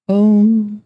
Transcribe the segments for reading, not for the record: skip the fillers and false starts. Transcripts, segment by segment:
Om.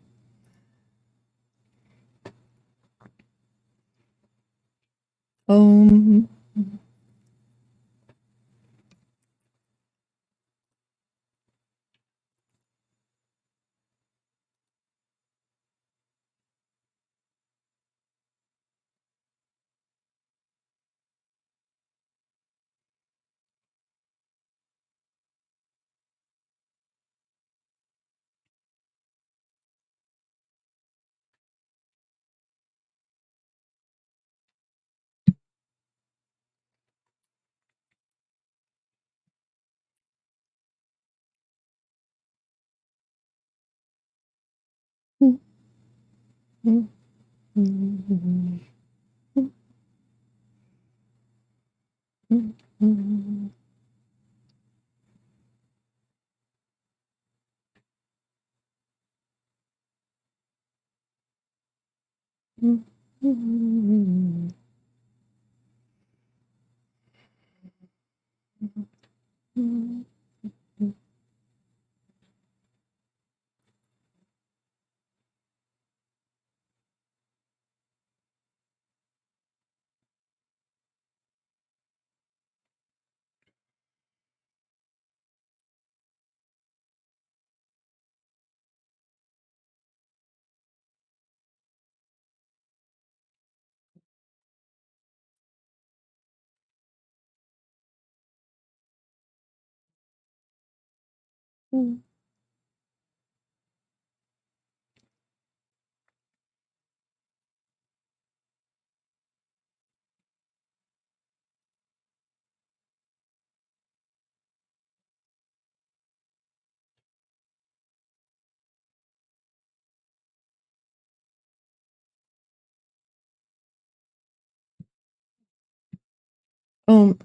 Om.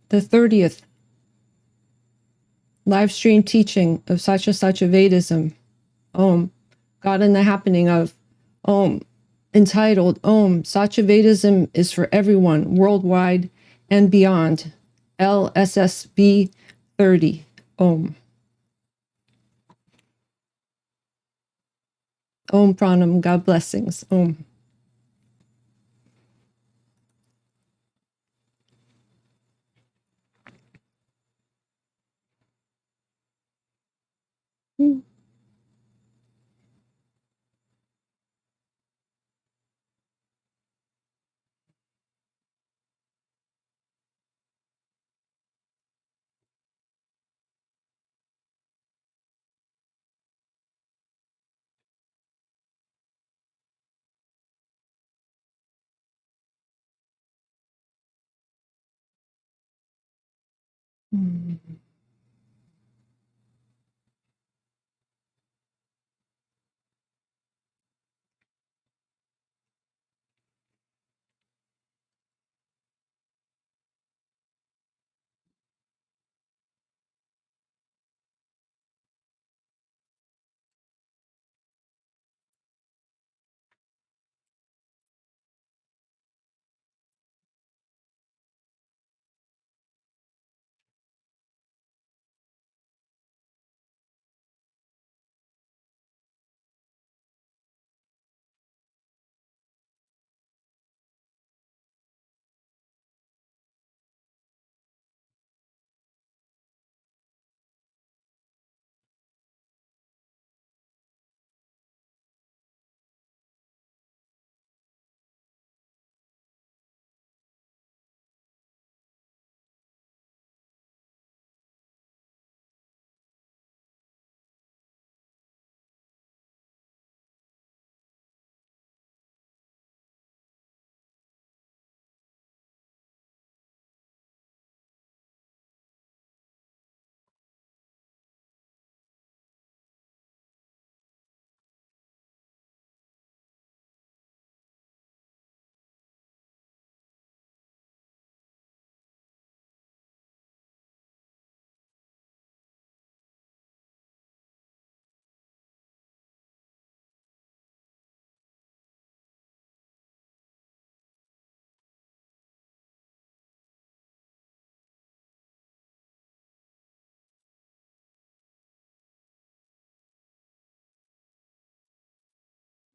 The 30th live stream teaching of Satyavedism. God and the happening of entitled Satyavedism is for everyone worldwide and beyond. Lssv 30. Om Pranam. God blessings. Om.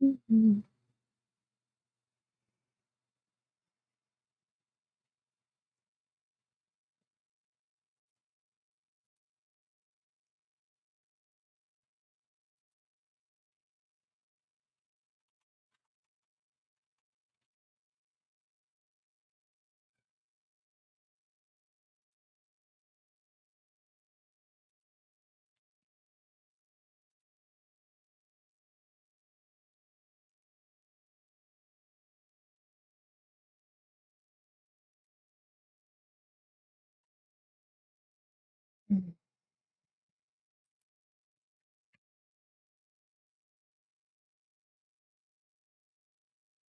Mhm.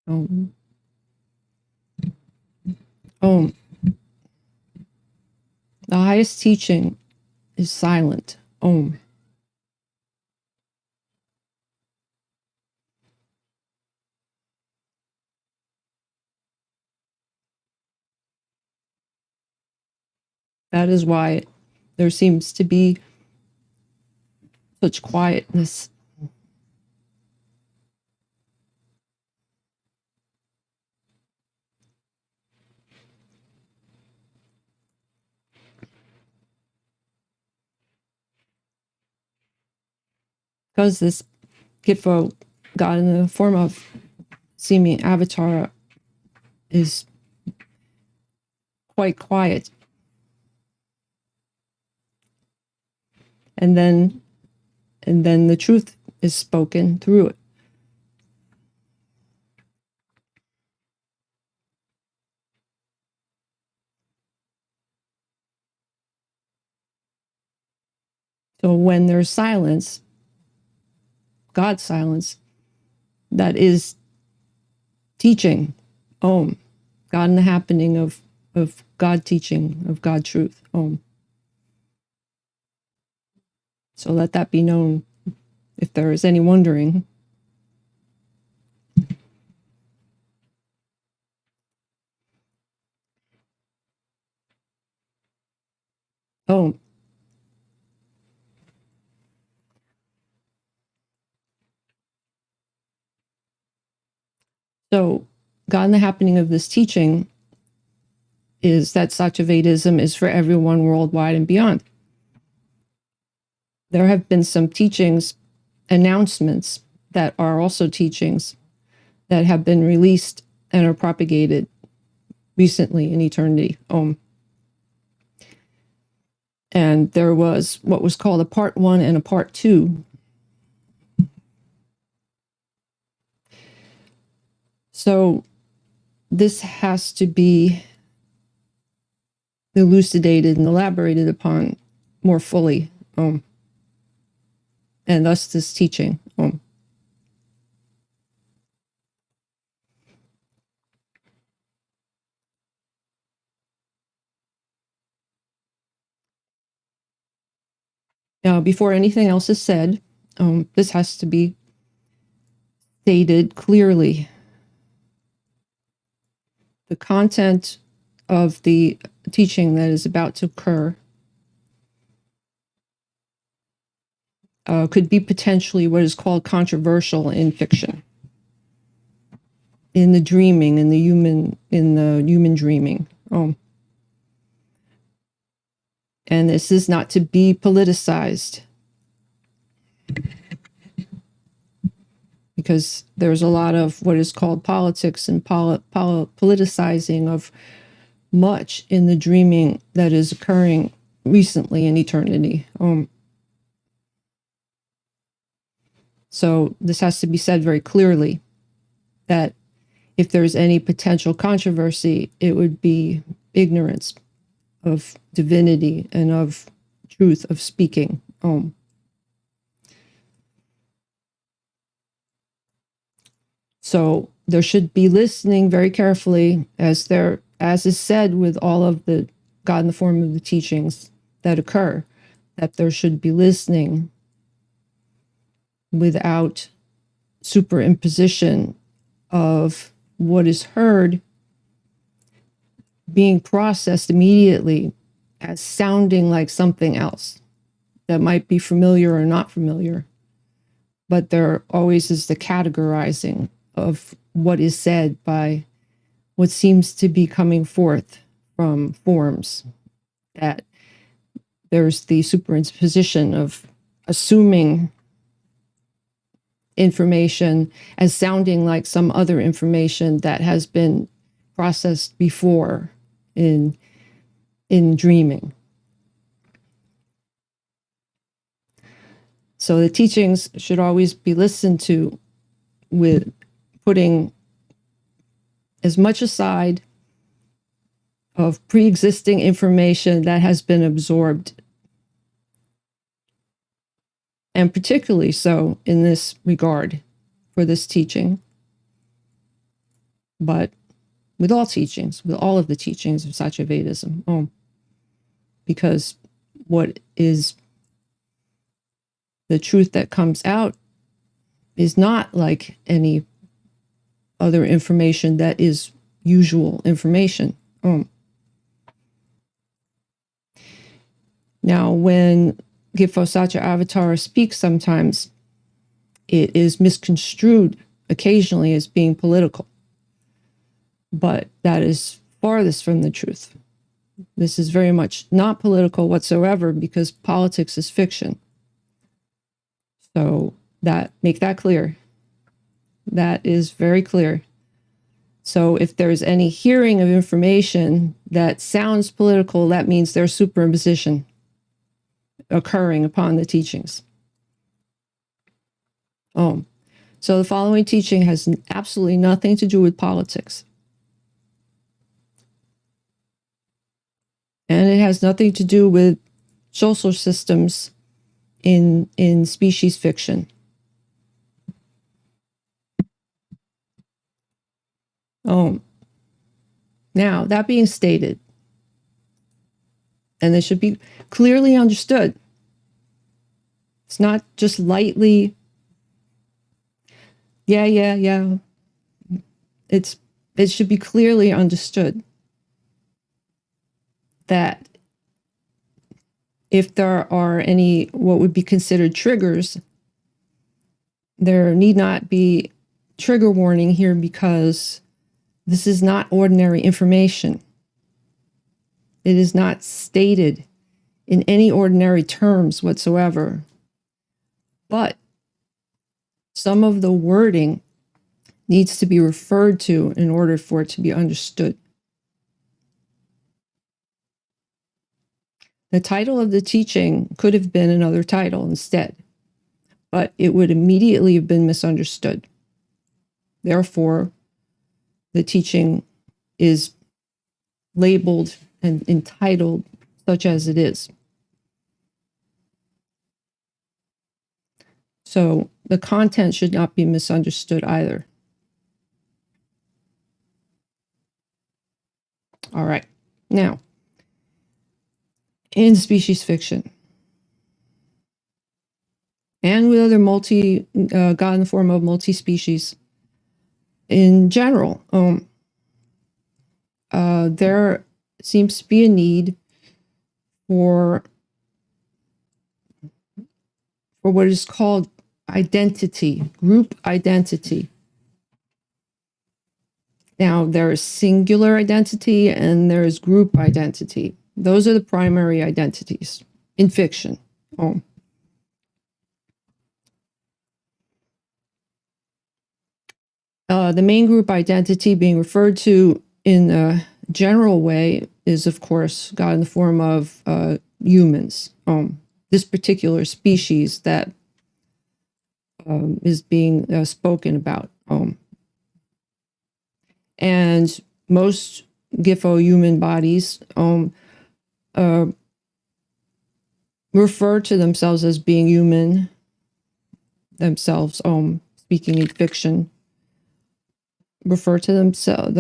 Om. Om. The highest teaching is silent. Om. That is why there seems to be such quietness. Because this gift of God in the form of seeming avatar is quite quiet. And then the truth is spoken through it. So when there's silence, God's silence, that is teaching. Om. God in the happening of God teaching, of God truth. Om. So let that be known if there is any wondering. Om. So God in the happening of this teaching is that Satyavedism is for everyone worldwide and beyond. There have been some teachings, announcements that are also teachings that have been released and are propagated recently in eternity. Om. And there was what was called a part 1 and a part 2. So this has to be elucidated and elaborated upon more fully. Om. And thus this teaching. Om. Now, before anything else is said, this has to be stated clearly. The content of the teaching that is about to occur could be potentially what is called controversial in fiction, in the dreaming, in the human dreaming. And this is not to be politicized, because there's a lot of what is called politics and politicizing of much in the dreaming that is occurring recently in eternity. So this has to be said very clearly, that if there's any potential controversy, it would be ignorance of divinity and of truth of speaking. So there should be listening very carefully, as is said with all of the God in the form of the teachings that occur, that there should be listening without superimposition of what is heard being processed immediately as sounding like something else that might be familiar or not familiar, but there always is the categorizing of what is said by what seems to be coming forth from forms, that there's the superimposition of assuming information as sounding like some other information that has been processed before in dreaming. So the teachings should always be listened to with putting as much aside of pre-existing information that has been absorbed, and particularly so in this regard for this teaching, but with all teachings, with all of the teachings of Satyavedism, because what is the truth that comes out is not like any other information that is usual information. Now, when Gyalpo Satyavatara speaks, sometimes it is misconstrued occasionally as being political, but that is farthest from the truth. This is very much not political whatsoever, because politics is fiction. So make that clear. That is very clear. So if there's any hearing of information that sounds political, that means there's superimposition occurring upon the teachings. So the following teaching has absolutely nothing to do with politics. And it has nothing to do with social systems in species fiction. Now, that being stated, and this should be clearly understood, it's not just lightly, yeah. It should be clearly understood that if there are any what would be considered triggers, there need not be trigger warning here, because this is not ordinary information. It is not stated in any ordinary terms whatsoever. But some of the wording needs to be referred to in order for it to be understood. The title of the teaching could have been another title instead, but it would immediately have been misunderstood. Therefore, the teaching is labeled and entitled such as it is. So the content should not be misunderstood either. All right. Now, in species fiction, and with other God in the form of multi-species in general, there seems to be a need for what is called identity, group identity. Now, there is singular identity and there is group identity. Those are the primary identities in fiction. The main group identity being referred to in a general way is, of course, God in the form of humans. This particular species that is being spoken about. And most Gyalpo human bodies refer to themselves as being human themselves, speaking in fiction, refer to themselves,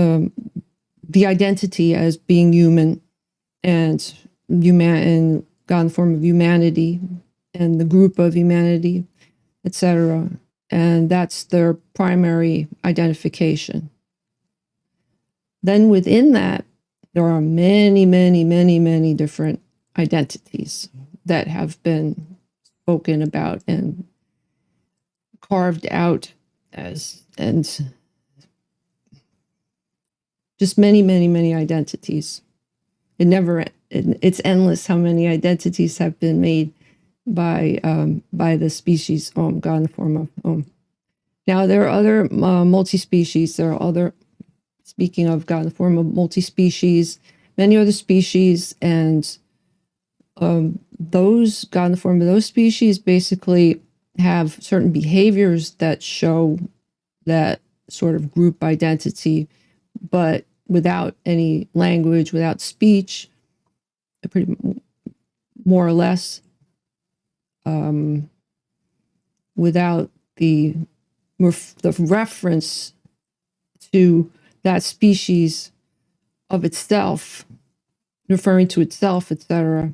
the identity as being human, and God in the form of humanity, and the group of humanity, etc. And that's their primary identification. Then within that, there are many, many, many, many different identities that have been spoken about and carved out as, and just many, many, many identities. It's endless how many identities have been made by the species Om, God in the form of Om. Now there are other multi-species. There are other, speaking of God in the form of multi-species, many other species, and those God in the form of those species basically have certain behaviors that show that sort of group identity, but without any language, without speech, pretty more or less, without the reference to that species of itself, referring to itself, etc.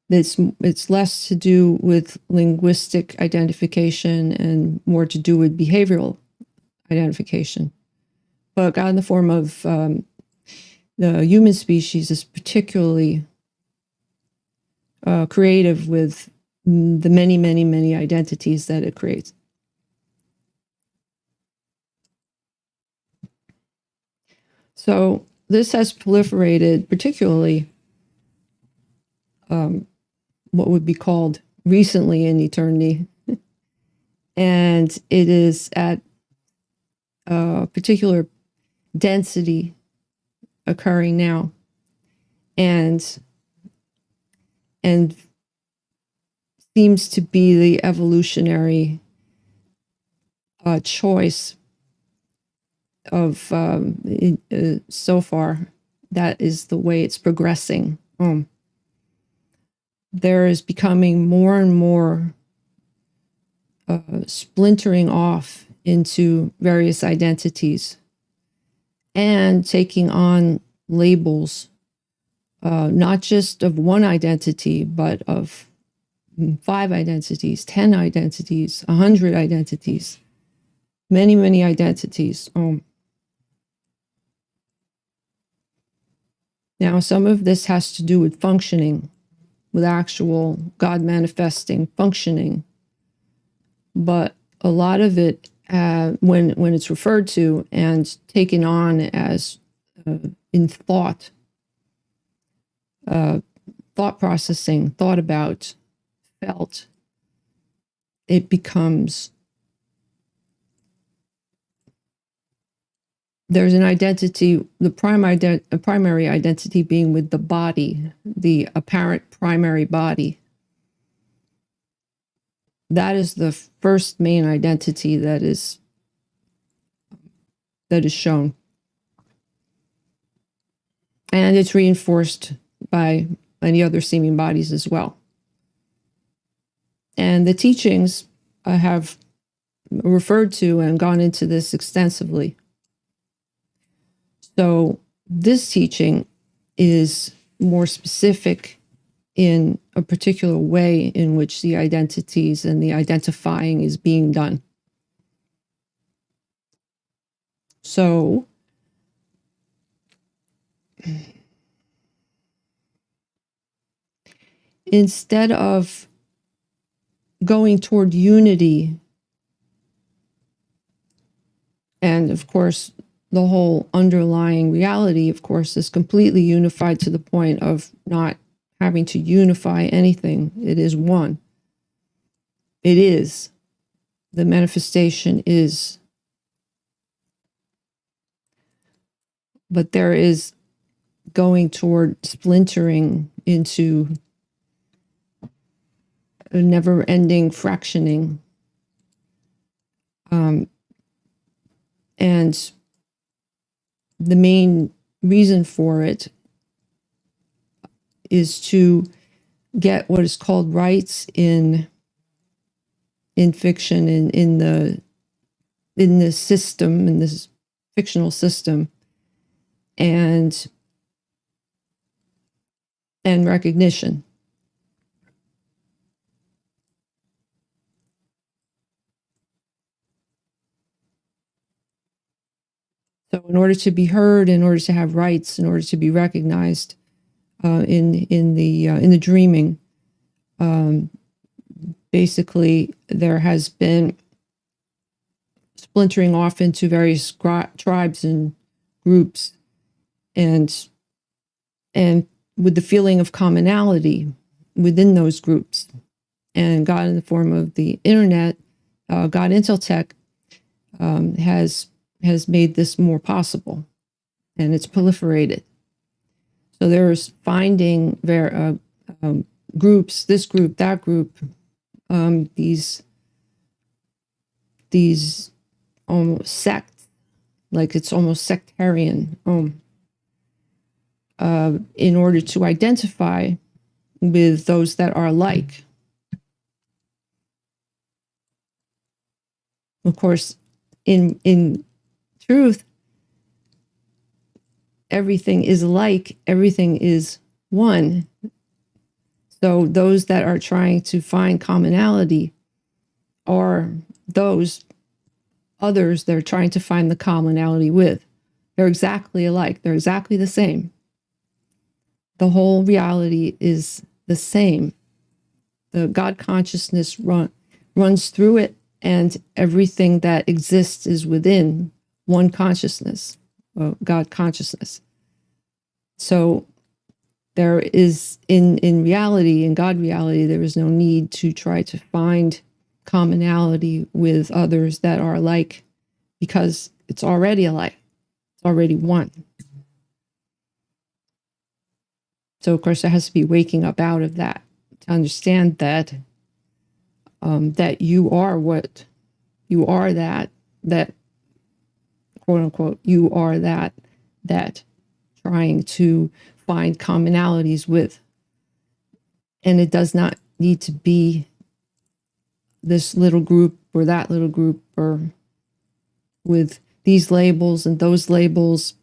It's less to do with linguistic identification and more to do with behavioral identification. But God in the form of the human species is particularly creative with the many, many, many identities that it creates. So this has proliferated, particularly what would be called recently in eternity. And it is at a particular density occurring now. And seems to be the evolutionary choice of so far. That is the way it's progressing. There is becoming more and more splintering off into various identities and taking on labels, not just of one identity, but of 5 identities, 10 identities, 100 identities, many, many identities. Now, some of this has to do with functioning, with actual God manifesting, functioning. But a lot of it, when it's referred to and taken on as in thought processing, thought about, felt, it becomes, there's an identity, the primary identity being with the body, the apparent primary body. That is the first main identity that is shown. And it's reinforced by many other seeming bodies as well. And the teachings have referred to and gone into this extensively. So this teaching is more specific in a particular way in which the identities and the identifying is being done. So instead of going toward unity, and of course the whole underlying reality, of course, is completely unified to the point of not having to unify anything. It is one. It is. The manifestation is. But there is going toward splintering into a never-ending fractioning. And the main reason for it is to get what is called rights in fiction, in the system, in this fictional system, and recognition. So in order to be heard, in order to have rights, in order to be recognized in the dreaming, basically there has been splintering off into various tribes and groups, and with the feeling of commonality within those groups. And God, in the form of the internet, God Inteltech, has made this more possible, and it's proliferated. So there's finding groups, this group, that group, these almost sects, like it's almost sectarian, in order to identify with those that are alike. Of course, in truth, everything is alike, everything is one. So those that are trying to find commonality are those others they're trying to find the commonality with. They're exactly alike. They're exactly the same. The whole reality is the same. The God consciousness runs through it, and everything that exists is within one consciousness, God consciousness. So there is, in reality, in God reality, there is no need to try to find commonality with others that are alike, because it's already alike. It's already one. So, of course, there has to be waking up out of that to understand that that you are what you are, that quote unquote you are that trying to find commonalities with. And it does not need to be this little group or that little group, or with these labels and those labels,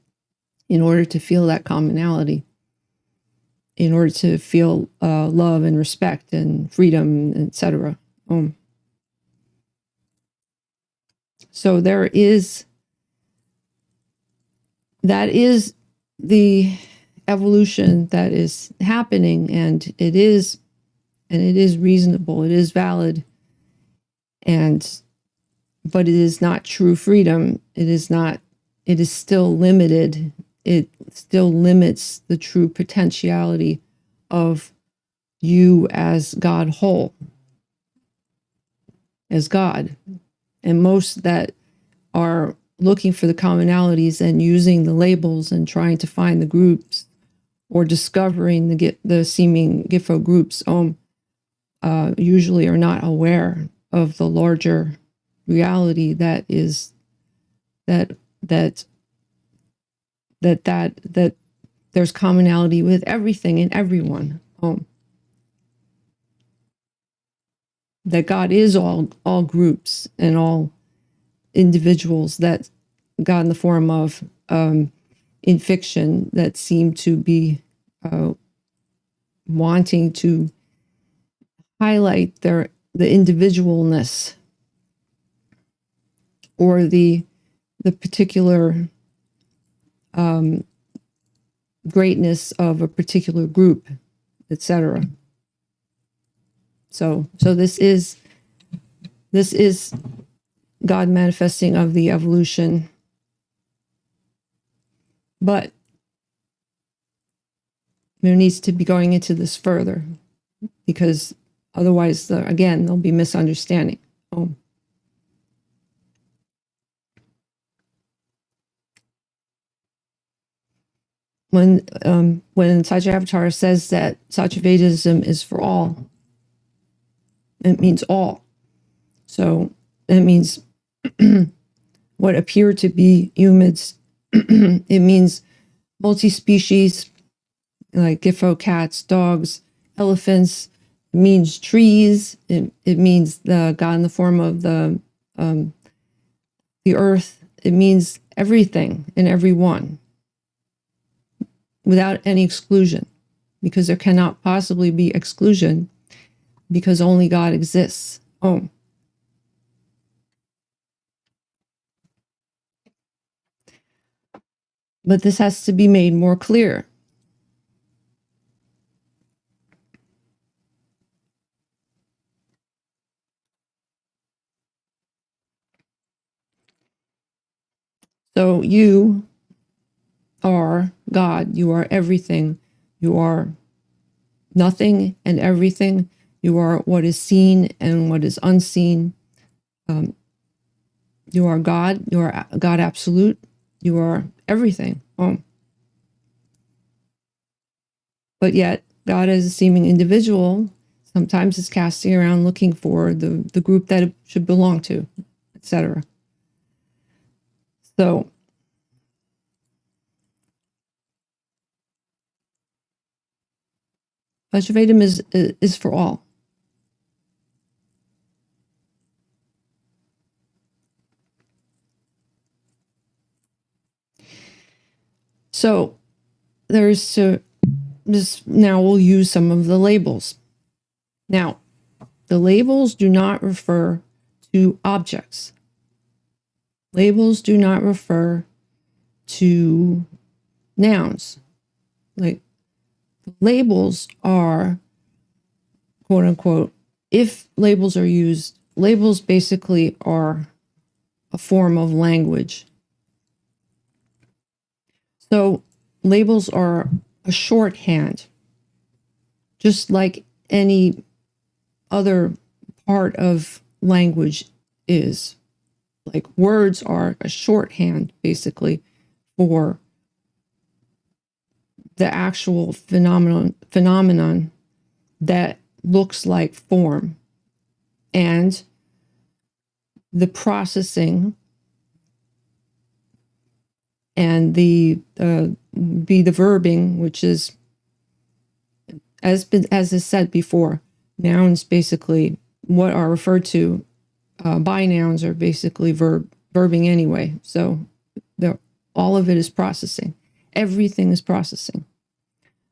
in order to feel that commonality, in order to feel love and respect and freedom, etc. So that is the evolution that is happening, and it is reasonable, it is valid, but it is not true freedom. It is still limited. It still limits the true potentiality of you as God whole, as God. And most that are looking for the commonalities and using the labels and trying to find the groups, or discovering the seeming Gifo groups, usually are not aware of the larger reality that is that there's commonality with everything and everyone. That God is all groups and all individuals, that God in the form of in fiction that seem to be wanting to highlight the individualness, or the particular greatness of a particular group, etc. So this is God manifesting of the evolution. But there needs to be going into this further, because otherwise, again, there'll be misunderstanding. When Satyavatara says that Satyavedism is for all, it means all. So it means what appear to be humans. It means multi-species, like Gifo cats, dogs, elephants. It means trees. It means the God in the form of the earth. It means everything and everyone, without any exclusion, because there cannot possibly be exclusion, because only God exists. But this has to be made more clear. So you are God. You are everything. You are nothing and everything. You are what is seen and what is unseen. You are God. You are God absolute. You are everything. But yet, God as a seeming individual sometimes is casting around looking for the group that it should belong to, etc. So, Satyavedism is for all. So, there's this. Now we'll use some of the labels. Now, the labels do not refer to objects. Labels do not refer to nouns. Like, labels are, quote unquote, if labels are used, labels basically are a form of language. So labels are a shorthand, just like any other part of language is. Like, words are a shorthand, basically, for the actual phenomenon that looks like form. And the processing and the verbing, which is, as is said before, nouns basically, what are referred to by nouns are basically verbing anyway. So all of it is processing. Everything is processing.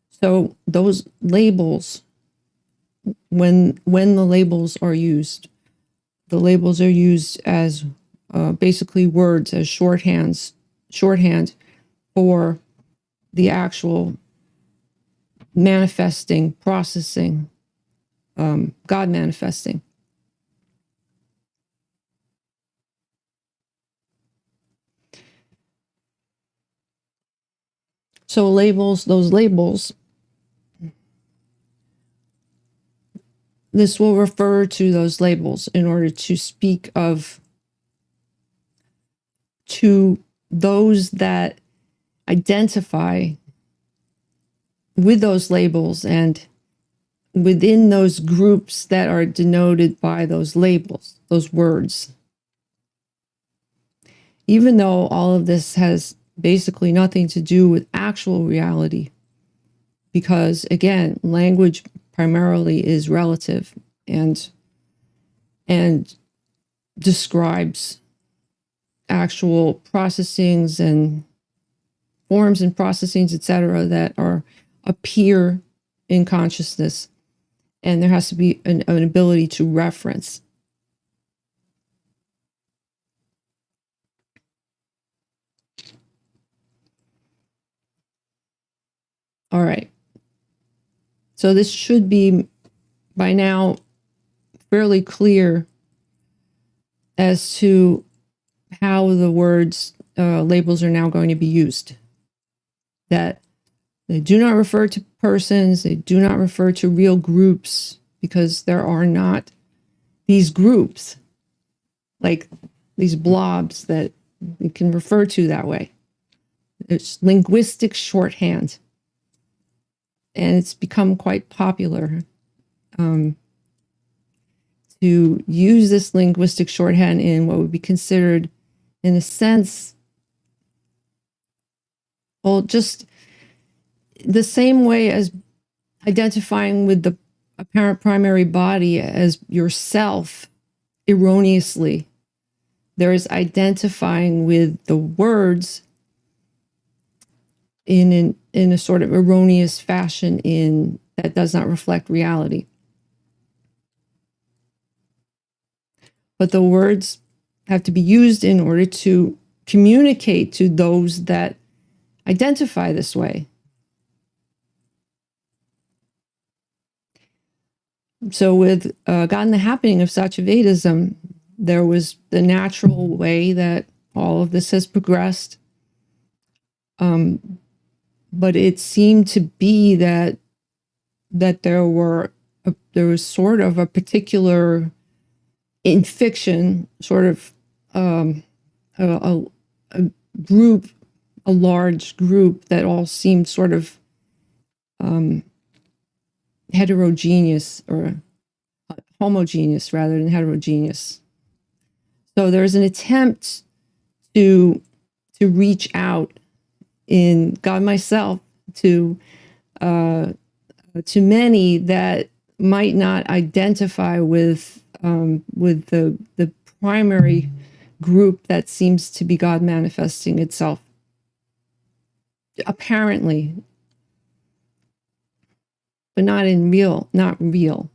So those labels, when the labels are used as basically words, as shorthand for the actual manifesting, processing, God manifesting. So those labels, this will refer to those labels in order to speak of, to those that identify with those labels and within those groups that are denoted by those labels, those words. Even though all of this has basically nothing to do with actual reality, because again, language primarily is relative and describes actual processings and forms and processings, etc., that appear in consciousness, and there has to be an ability to reference. All right. So this should be by now fairly clear as to how the words labels are now going to be used. That they do not refer to persons, they do not refer to real groups, because there are not these groups, like these blobs that we can refer to that way. It's linguistic shorthand. And it's become quite popular to use this linguistic shorthand in what would be considered, in a sense, well, just the same way as identifying with the apparent primary body as yourself erroneously. There is identifying with the words in a sort of erroneous fashion that does not reflect reality. But the words have to be used in order to communicate to those that identify this way. So with God and the Happening of Satyavedism, there was the natural way that all of this has progressed. But it seemed to be that there was sort of a particular, in fiction, sort of a group, a large group that all seemed sort of heterogeneous, or homogeneous rather than heterogeneous. So there's an attempt to reach out in God myself to many that might not identify with the primary group that seems to be God manifesting itself, apparently, but not real.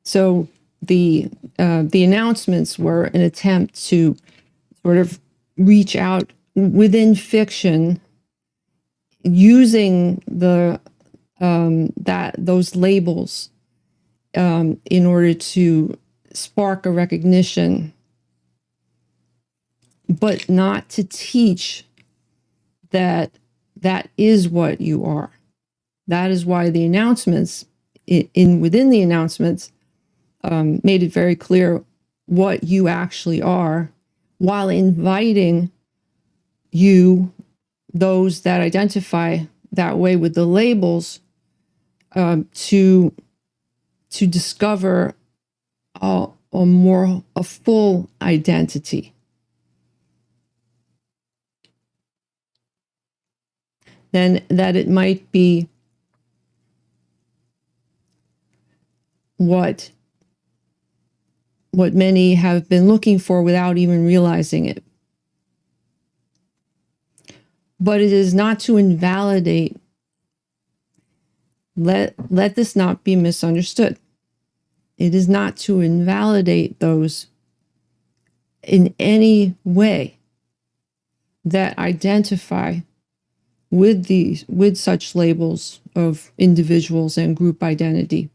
So the announcements were an attempt to sort of reach out within fiction, using those labels in order to spark a recognition, but not to teach that is what you are. That is why the announcements within the announcements made it very clear what you actually are, while inviting those that identify that way with the labels, to discover a full identity. Then that it might be what many have been looking for without even realizing it. But it is not to invalidate. Let this not be misunderstood. It is not to invalidate those in any way that identify with such labels of individuals and group identity.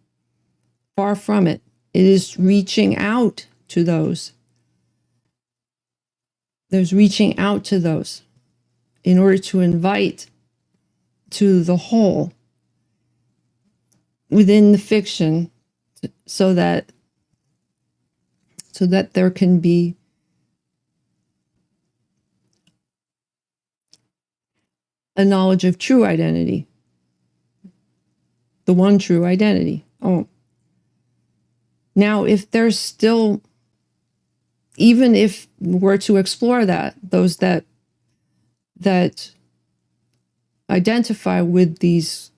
Far from it. It is reaching out to those. There's reaching out to those in order to invite to the whole within the fiction, so that there can be a knowledge of true identity, the one true identity. Oh, now if there's still, even if we're to explore that, those that identify with these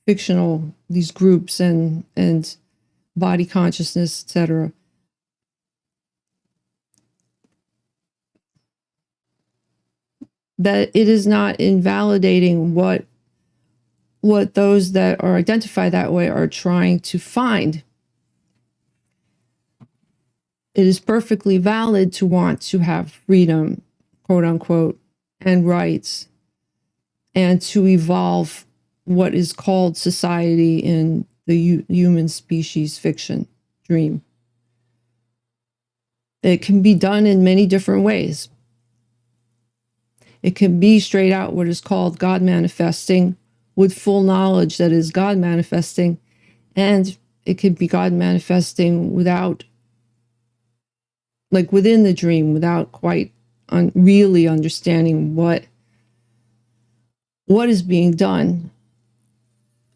fictional, these groups and body consciousness, etc., that it is not invalidating what those that are identified that way are trying to find. It is perfectly valid to want to have freedom, quote unquote, and rights, and to evolve what is called society in the human species fiction dream. It can be done in many different ways. It can be straight out what is called God manifesting, with full knowledge that is God manifesting, and it could be God manifesting without, like within the dream, without quite really understanding what is being done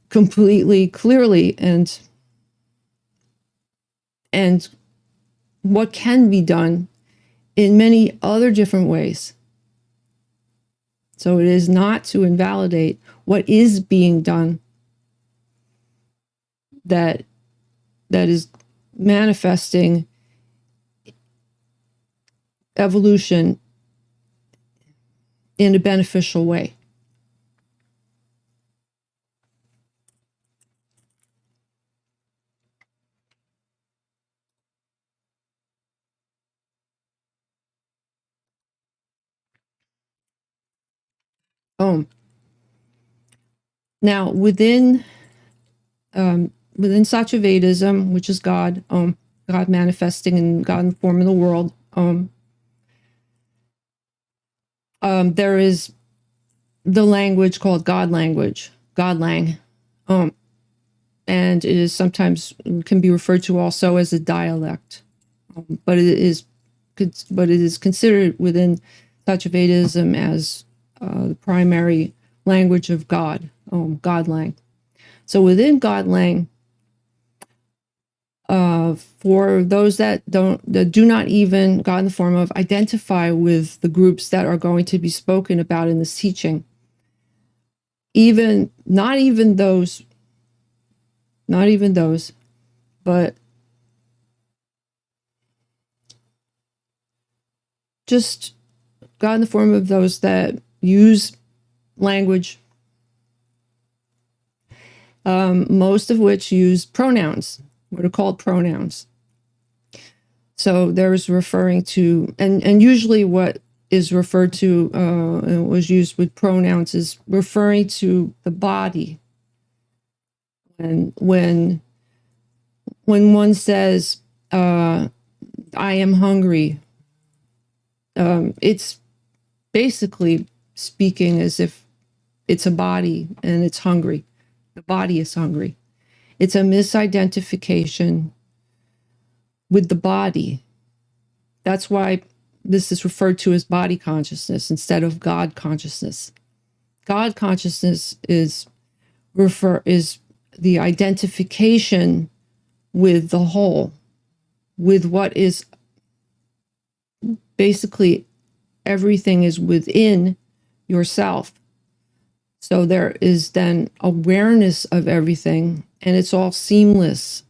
completely clearly, and what can be done in many other different ways. So it is not to invalidate what is being done that is manifesting evolution in a beneficial way. Now within Satyavedism, which is God, God manifesting in God in the form of the world, There is the language called God language, Godlang, and it is sometimes can be referred to also as a dialect, but it is considered within Satyavedism as the primary language of God, Godlang. So within Godlang, for those that do not even, God in the form of, identify with the groups that are going to be spoken about in this teaching, not even those, but just God in the form of those that use language, most of which use pronouns, what are called pronouns. So there's referring to, and usually what is referred to and was used with pronouns is referring to the body. And when one says, I am hungry, it's basically speaking as if it's a body and it's hungry. The body is hungry. It's a misidentification with the body. That's why this is referred to as body consciousness instead of God consciousness. God consciousness is the identification with the whole, with what is basically everything is within yourself. So there is then awareness of everything, and it's all seamless.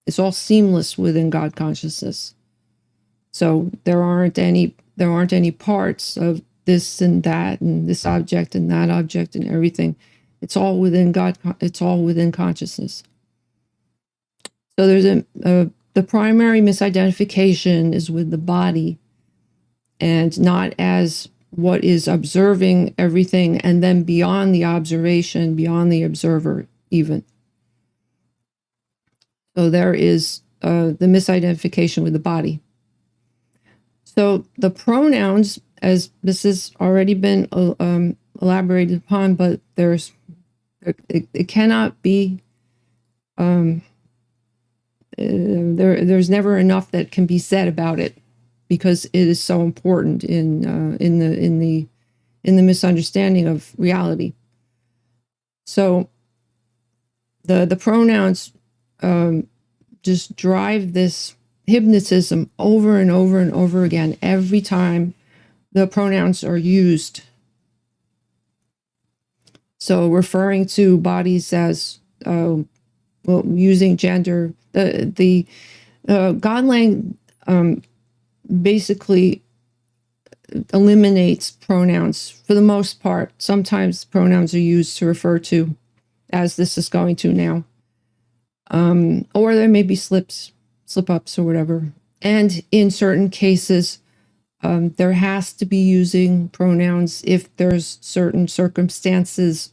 It's all seamless within God consciousness. So there aren't any parts of this and that and this object and that object and everything. It's all within God. It's all within consciousness. So there's the primary misidentification is with the body, and not as what is observing everything, and then beyond the observation, beyond the observer even. So there is the misidentification with the body. So the pronouns, as this has already been elaborated upon, but it cannot be, there's never enough that can be said about it, because it is so important in the misunderstanding of reality. So the pronouns just drive this hypnotism over and over and over again every time the pronouns are used. So referring to bodies as using gender, the Godlang basically eliminates pronouns for the most part. Sometimes pronouns are used to refer to, as this is going to now, or there may be slip-ups or whatever. And in certain cases, there has to be using pronouns if there's certain circumstances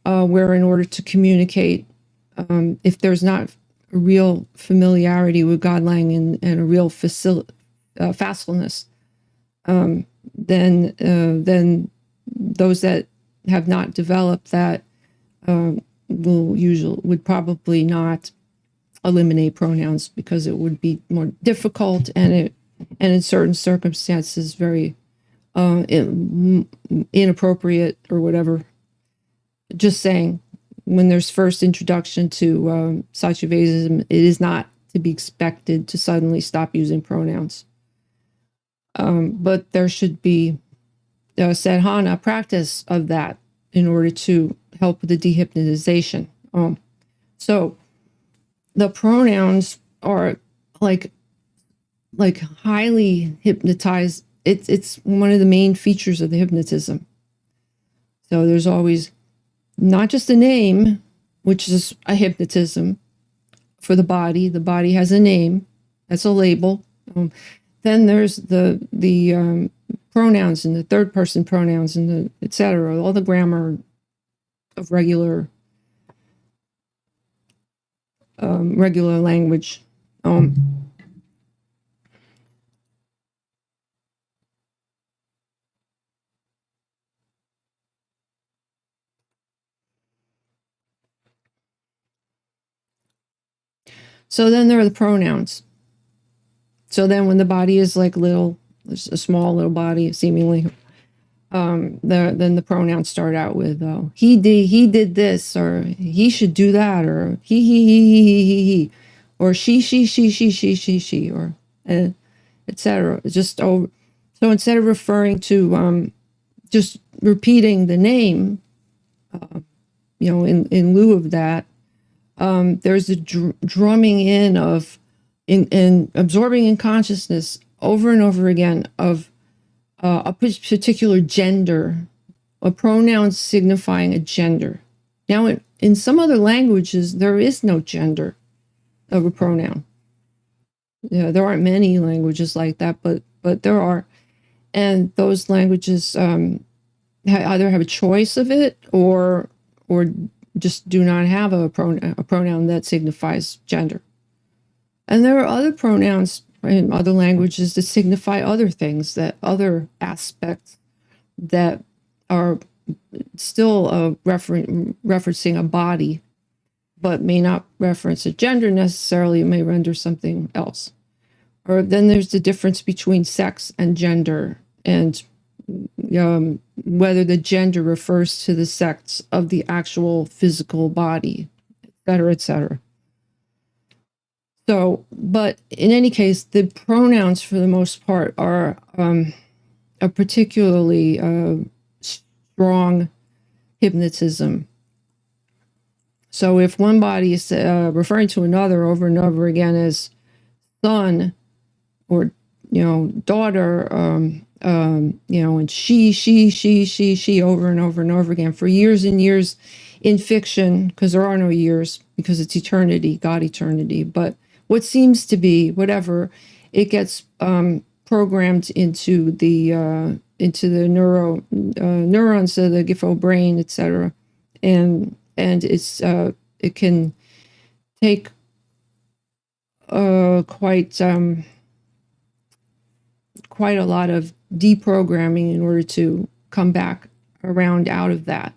where, in order to communicate, if there's not a real familiarity with Godlang and a real facilness, then those that have not developed that would probably not eliminate pronouns, because it would be more difficult, and in certain circumstances very inappropriate or whatever. Just saying, when there's first introduction to Satyavedism, it is not to be expected to suddenly stop using pronouns. But there should be a sadhana practice of that in order to help with the dehypnotization. So the pronouns are like highly hypnotized. It's one of the main features of the hypnotism. So there's always not just a name, which is a hypnotism for the body. The body has a name. That's a label. Then there's the pronouns and the third person pronouns and the etc. All the grammar of regular language. So then there are the pronouns. So then when the body is like little, a small little body, seemingly, then the pronouns start out with he did this, or he should do that, or he, or she, or etc. Just so instead of referring to just repeating the name, in lieu of that, there's a drumming in of in absorbing in consciousness over and over again of a particular gender, a pronoun signifying a gender. Now, in some other languages, there is no gender of a pronoun. There aren't many languages like that, but there are, and those languages either have a choice of it or just do not have a pronoun that signifies gender. And there are other pronouns in other languages that signify other things, that other aspects that are still referencing a body, but may not reference a gender necessarily. It may render something else. Or then there's the difference between sex and gender, and whether the gender refers to the sex of the actual physical body, et cetera, et cetera. So, but in any case, the pronouns for the most part are a particularly strong hypnotism. So if one body is referring to another over and over again as son, or daughter, and she over and over and over again for years and years in fiction, because there are no years, because it's eternity, God eternity. But what seems to be whatever, it gets programmed into the neurons of the Giffo brain, etc., and it's it can take quite a lot of deprogramming in order to come back around out of that.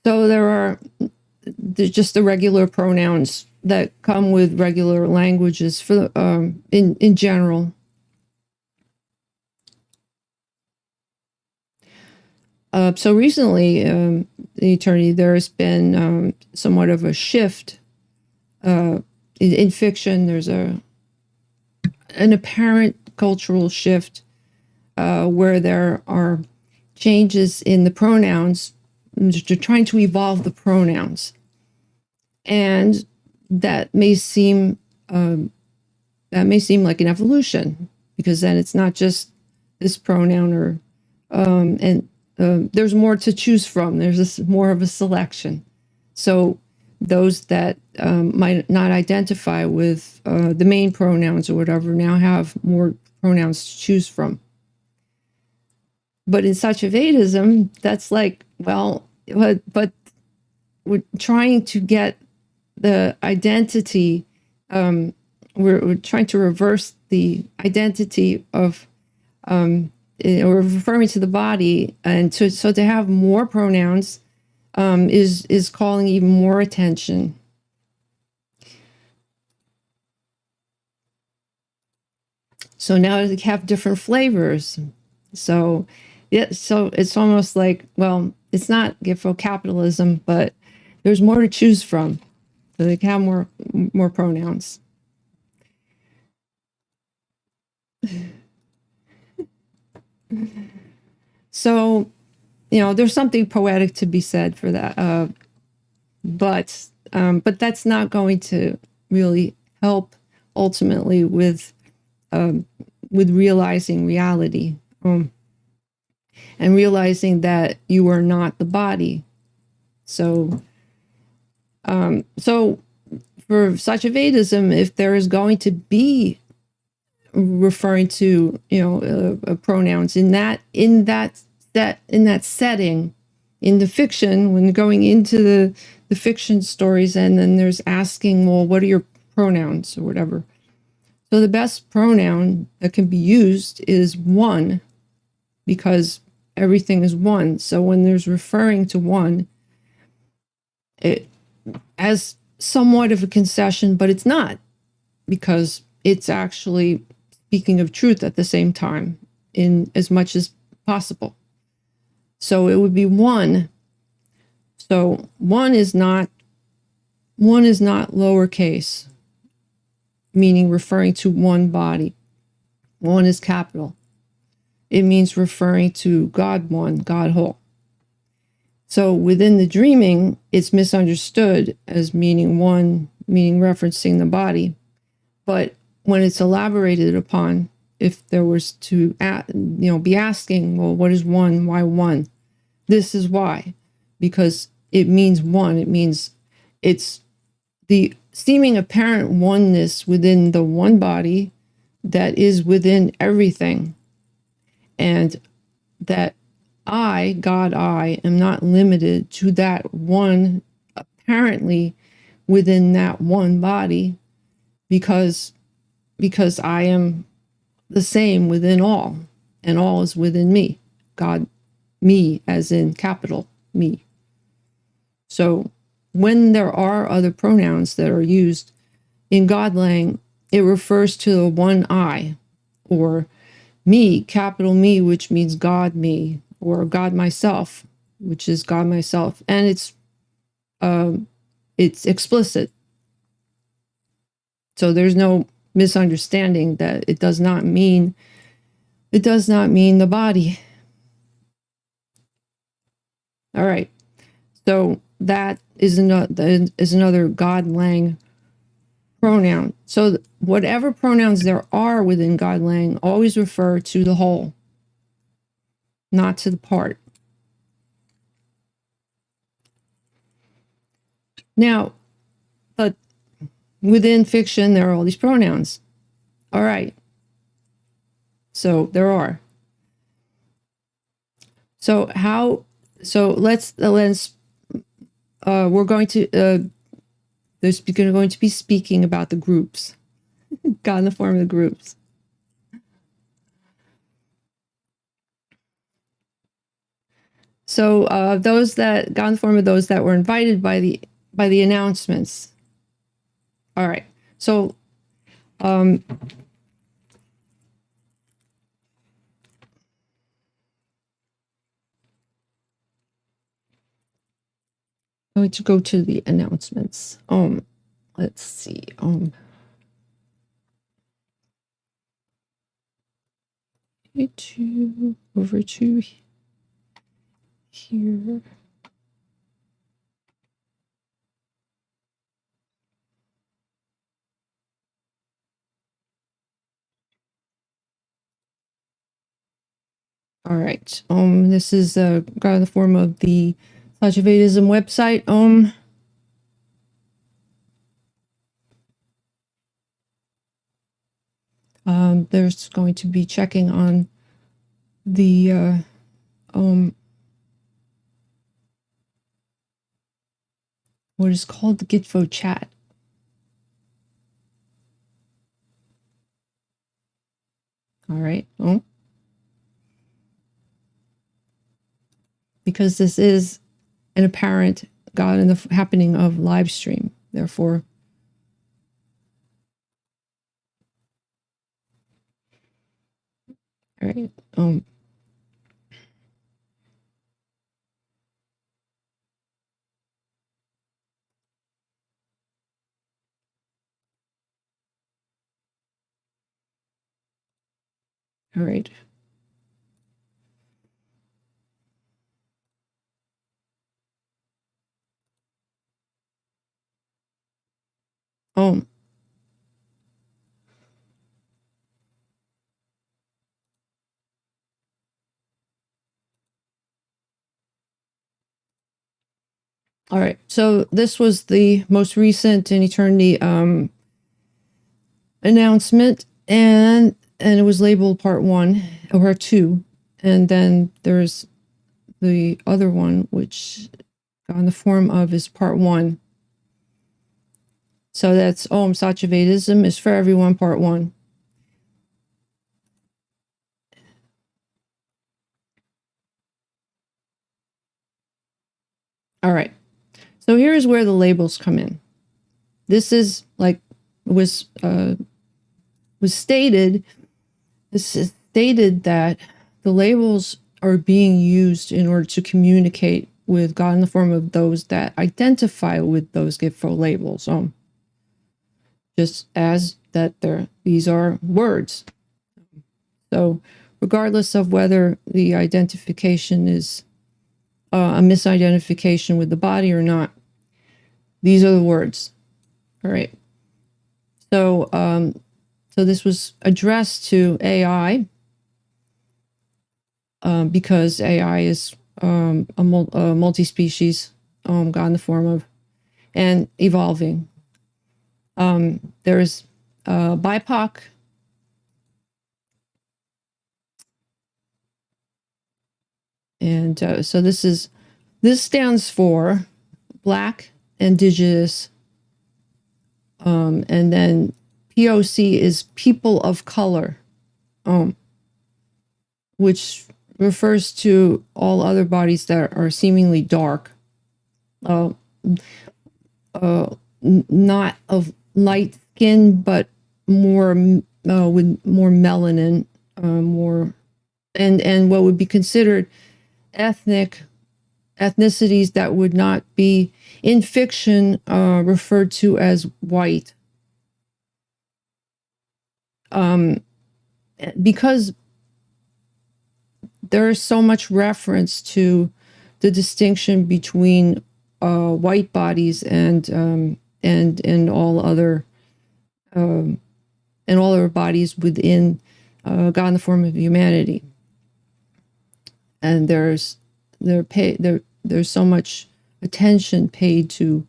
So there's just the regular pronouns that come with regular languages for in general. So recently, in eternity, there has been somewhat of a shift in fiction. There's an apparent cultural shift where there are changes in the pronouns. They're trying to evolve the pronouns, and that may seem like an evolution, because then it's not just this pronoun, or there's more to choose from. There's more of a selection. So those that might not identify with the main pronouns or whatever now have more pronouns to choose from. But in Satyavedism, that's like, well, but we're trying to get the identity, we're trying to reverse the identity of, or referring to the body, and so to have more pronouns is calling even more attention. So now they have different flavors. So yeah, so it's almost like, well, it's not Giffo capitalism, but there's more to choose from. So they can have more pronouns. So, there's something poetic to be said for that, but that's not going to really help ultimately with realizing reality, and realizing that you are not the body. So, so for Satyavedism, if there is going to be referring to pronouns in that setting, in the fiction, when going into the fiction stories, and then there's asking, well, what are your pronouns or whatever. So the best pronoun that can be used is one, because everything is one. So when there's referring to one, as somewhat of a concession, but it's not, because it's actually speaking of truth at the same time in as much as possible. So it would be one. So one is not lowercase, meaning referring to one body. One is capital. It means referring to God one, God whole. So within the dreaming, it's misunderstood as meaning one, meaning referencing the body. But when it's elaborated upon, if there was to, be asking, well, what is one? Why one? This is why, because it means one. It means it's the seeming apparent oneness within the one body that is within everything, and that I, God, I am not limited to that one apparently within that one body, because I am the same within all, and all is within me. God, me, as in capital me. So when there are other pronouns that are used in Godlang, it refers to the one I, or me, capital me, which means God me, or God myself, which is God myself, and it's explicit. So there's no misunderstanding that it does not mean the body. All right. So that is another Godlang pronoun. So whatever pronouns there are within Godlang always refer to the whole, not to the part. Now, but within fiction, there are all these pronouns. All right. So there are. So let's we're going to there's going to be speaking about the groups. God in the form of the groups. So those that God in the form of those that were invited by the announcements. All right. So going to go to the announcements. Let's see. Over to here. All right. This is God in the form of the Satyavedism website. There's going to be checking on the what is called the Gitfo chat. All right. Because this is an apparent God in the happening of live stream. Therefore, all right. All right. All right. So this was the most recent in eternity announcement, and it was labeled part 1 or part 2, and then there's the other one, which on the form of is part 1. So that's Satyavedism is for everyone, part 1. All right. So here's where the labels come in. this is like was stated. This is stated that the labels are being used in order to communicate with God in the form of those that identify with those giftful labels. Just as that these are words. So regardless of whether the identification is a misidentification with the body or not, these are the words. All right. So, so this was addressed to AI because AI is a multi-species, God in the form of, and evolving. There's BIPOC, and so this stands for Black, Indigenous, and then POC is people of color, which refers to all other bodies that are seemingly dark, not of light skin, but more with more melanin, more, and what would be considered ethnicities that would not be in fiction referred to as white, because there is so much reference to the distinction between white bodies and all other bodies within God in the form of humanity. And there's so much attention paid to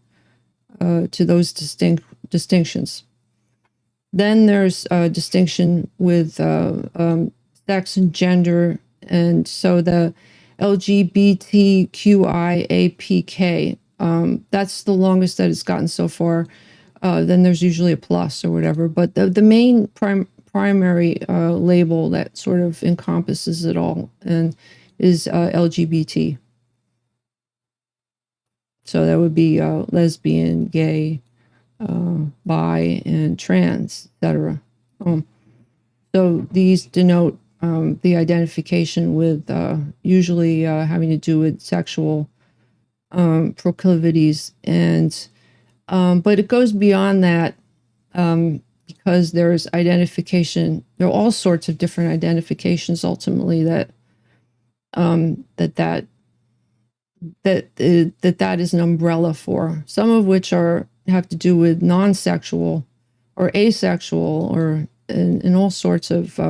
those distinctions. Then there's a distinction with sex and gender, and so the LGBTQIAPK, that's the longest that it's gotten so far. Then there's usually a plus or whatever, but the main primary label that sort of encompasses it all and is LGBT. So that would be lesbian, gay, bi, and trans, etc. So these denote the identification with usually having to do with sexual proclivities, and but it goes beyond that, because there's identification. There are all sorts of different identifications ultimately that that is an umbrella for, some of which have to do with non-sexual or asexual or in all sorts of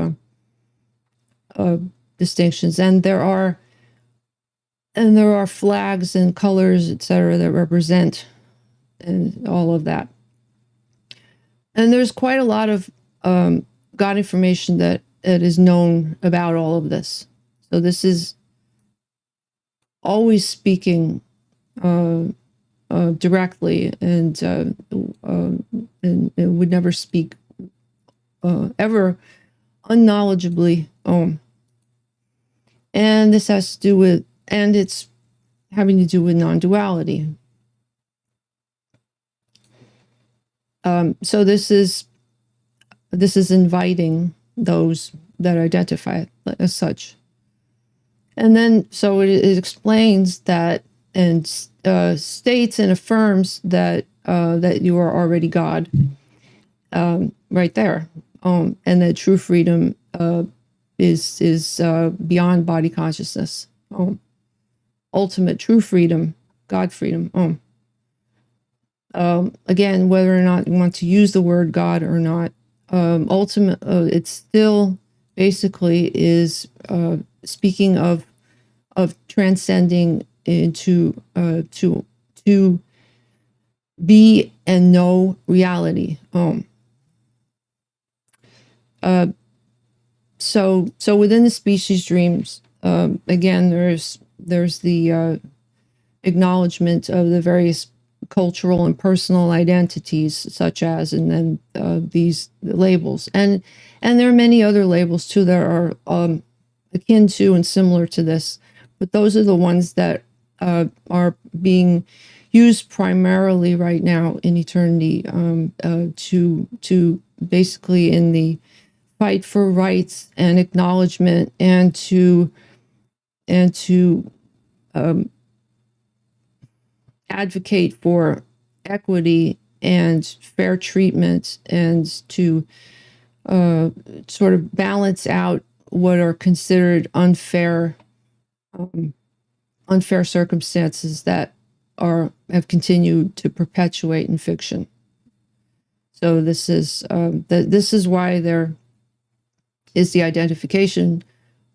distinctions, and there are flags and colors, etc., that represent and all of that. And there's quite a lot of God information that is known about all of this. So this is always speaking directly, and it would never speak ever unknowledgeably. And this has to do with, and it's having to do with non-duality. So this is inviting those that identify as such. And then, so it explains that and states and affirms that that you are already God, right there, and that true freedom is beyond body consciousness. Ultimate true freedom, God freedom. Again, whether or not you want to use the word God or not, ultimate, it still basically is speaking of transcending into to be and know reality. So within the species dreams, again, there's the acknowledgement of the various cultural and personal identities, such as, and then these labels, and there are many other labels too that are akin to and similar to this, but those are the ones that are being used primarily right now in eternity to basically in the fight for rights and acknowledgement and to advocate for equity and fair treatment and to sort of balance out what are considered unfair circumstances that have continued to perpetuate in fiction. So this is why there is the identification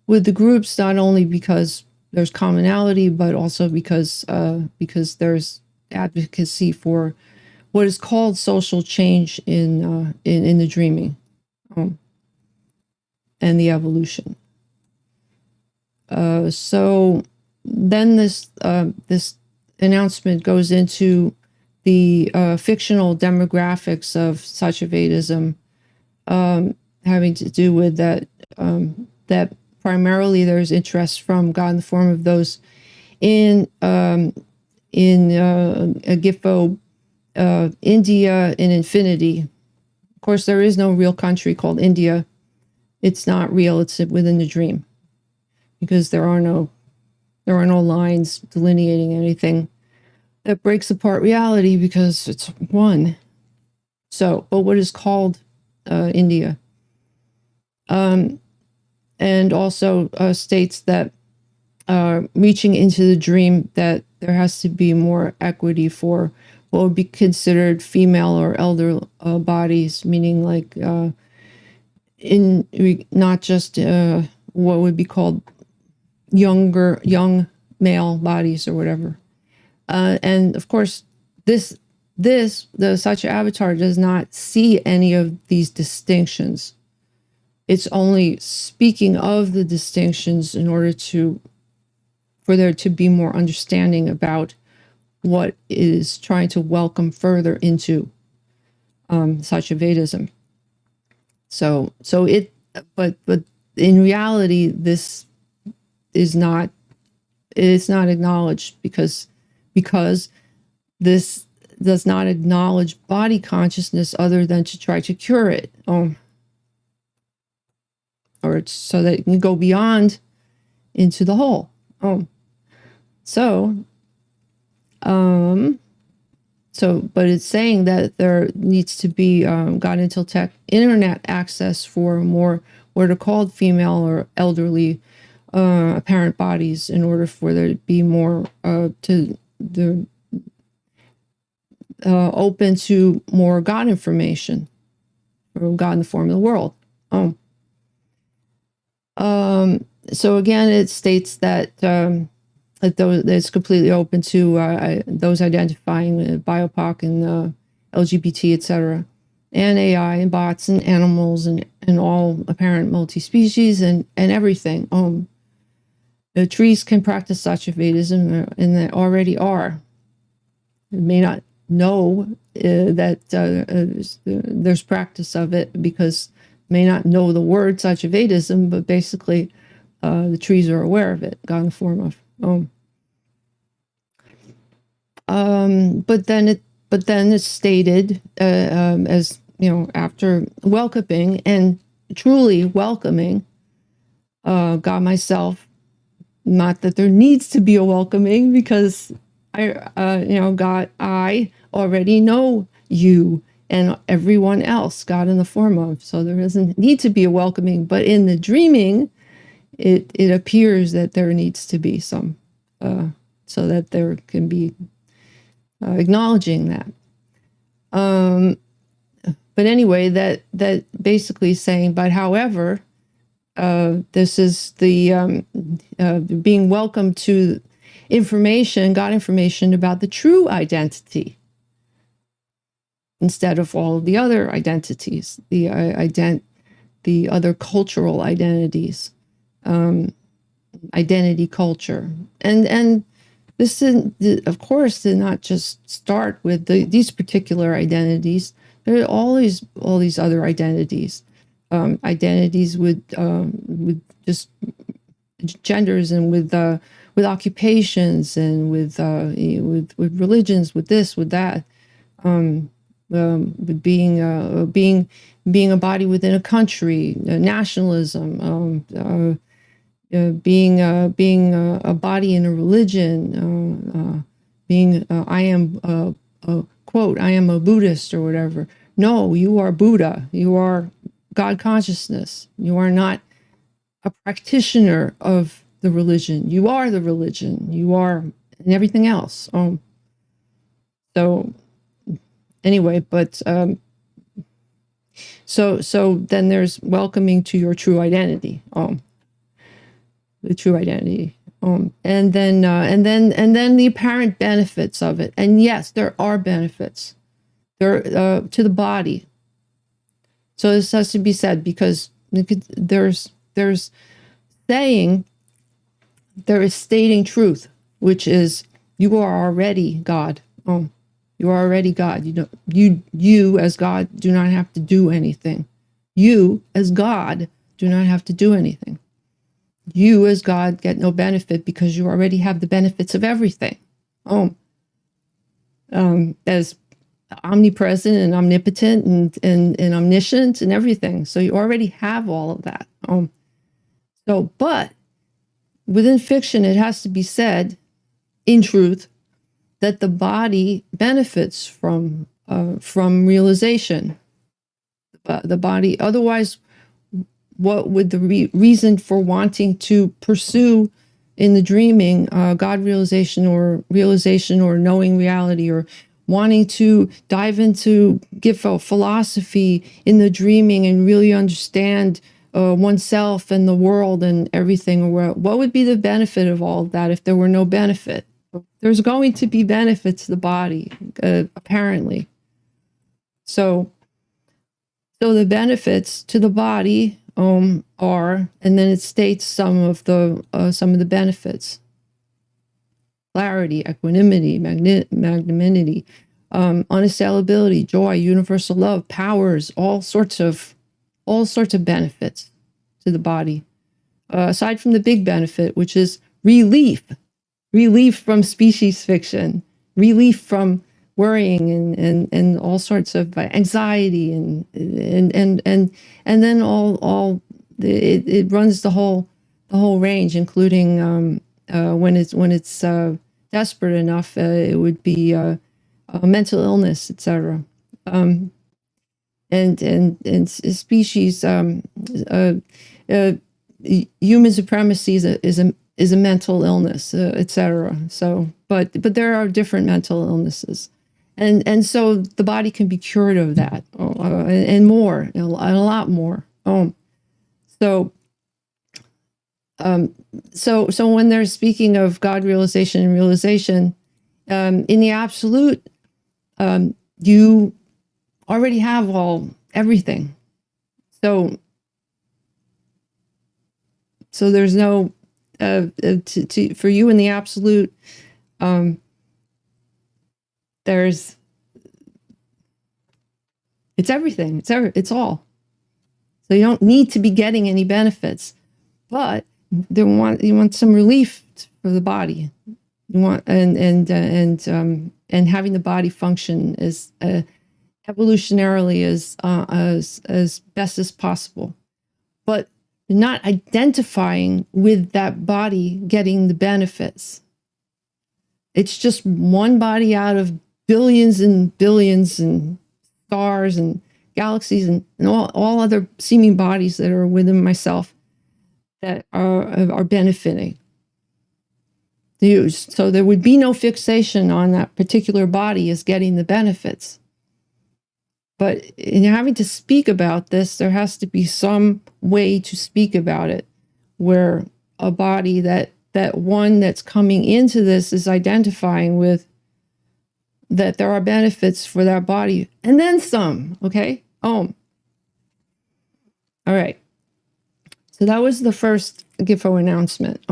with the groups, not only because there's commonality, but also because there's advocacy for what is called social change in the dreaming and the evolution. So then this announcement goes into the fictional demographics of Satyavedism, having to do with that that primarily there's interest from God in the form of those in Gifo, India, in infinity. Of course, there is no real country called India. It's not real. It's within the dream, because there are no lines delineating anything that breaks apart reality, because it's one. So, but what is called India, and also states that reaching into the dream, that there has to be more equity for what would be considered female or elder bodies, meaning like not just what would be called young male bodies or whatever. And of course, the Satyavatara does not see any of these distinctions. It's only speaking of the distinctions in order for there to be more understanding about what is trying to welcome further into Satyavedism. But in reality, this is not, it's not acknowledged because this does not acknowledge body consciousness other than to try to cure it, or it's so that it can go beyond into the whole. But it's saying that there needs to be God Intel Tech internet access for more what are called female or elderly apparent bodies, in order for there to be more open to more God information, or God in the form of the world. So again, it states that it's completely open to those identifying BIPOC and LGBT, etc., and AI and bots and animals and all apparent multi-species and everything. The trees can practice Satyavedism, and they already are. They may not know that there's practice of it, because may not know the word Satyavedism, but basically the trees are aware of it, God in the form of. But then it's stated, as you know, after welcoming and truly welcoming God myself, not that there needs to be a welcoming, because God, I already know you and everyone else, God in the form of. So there doesn't need to be a welcoming, but in the dreaming, it appears that there needs to be some, so that there can be acknowledging that. But anyway, that basically saying, but however, this is the being welcome to information, God information about the true identity, instead of all of the other identities, the other cultural identities, identity culture, and this of course did not just start with these particular identities. There are all these other identities, identities with just genders and with occupations and with religions, with this, with that, with being a body within a country, nationalism, being a body in a religion, being I am quote, I am a Buddhist or whatever. No, you are Buddha. You are God consciousness. You are not a practitioner of the religion. You are the religion. You are and everything else. So anyway, but so then there's welcoming to your true identity. The true identity. And then the apparent benefits of it. And yes, there are benefits. There to the body. So this has to be said because there's saying, there is stating truth, which is you are already God. You are already God. You as God do not have to do anything. You as God do not have to do anything. You as God get no benefit because you already have the benefits of everything. As omnipresent and omnipotent and omniscient and everything. So you already have all of that. But within fiction, it has to be said, in truth, that the body benefits from realization. The body, otherwise, what would the reason for wanting to pursue in the dreaming God realization or knowing reality, or wanting to dive into philosophy in the dreaming and really understand oneself and the world and everything? What would be the benefit of all of that if there were no benefit? There's going to be benefit to the body, apparently. So the benefits to the body are, and then it states some of the benefits: clarity, equanimity, magnanimity, unassailability, joy, universal love, powers, all sorts of benefits to the body. Aside from the big benefit, which is relief from species fiction, relief from worrying and all sorts of anxiety and then it runs the whole range, including when it's desperate enough, it would be mental illness, etc. And species human supremacy is a mental illness, etc. So, but there are different mental illnesses. And so the body can be cured of that, and more, and a lot more. So when they're speaking of God realization and realization, in the absolute, you already have everything. So there's no for you in the absolute. It's everything. It's all. So you don't need to be getting any benefits, but you want some relief for the body. You want and having the body function as evolutionarily as best as possible, but not identifying with that body getting the benefits. It's just one body out of billions and billions and stars and galaxies and all other seeming bodies that are within myself that are benefiting. So there would be no fixation on that particular body as getting the benefits. But in having to speak about this, there has to be some way to speak about it, where a body that one that's coming into this is identifying with, that there are benefits for that body, and then some, okay? All right. So that was the first GIFO announcement.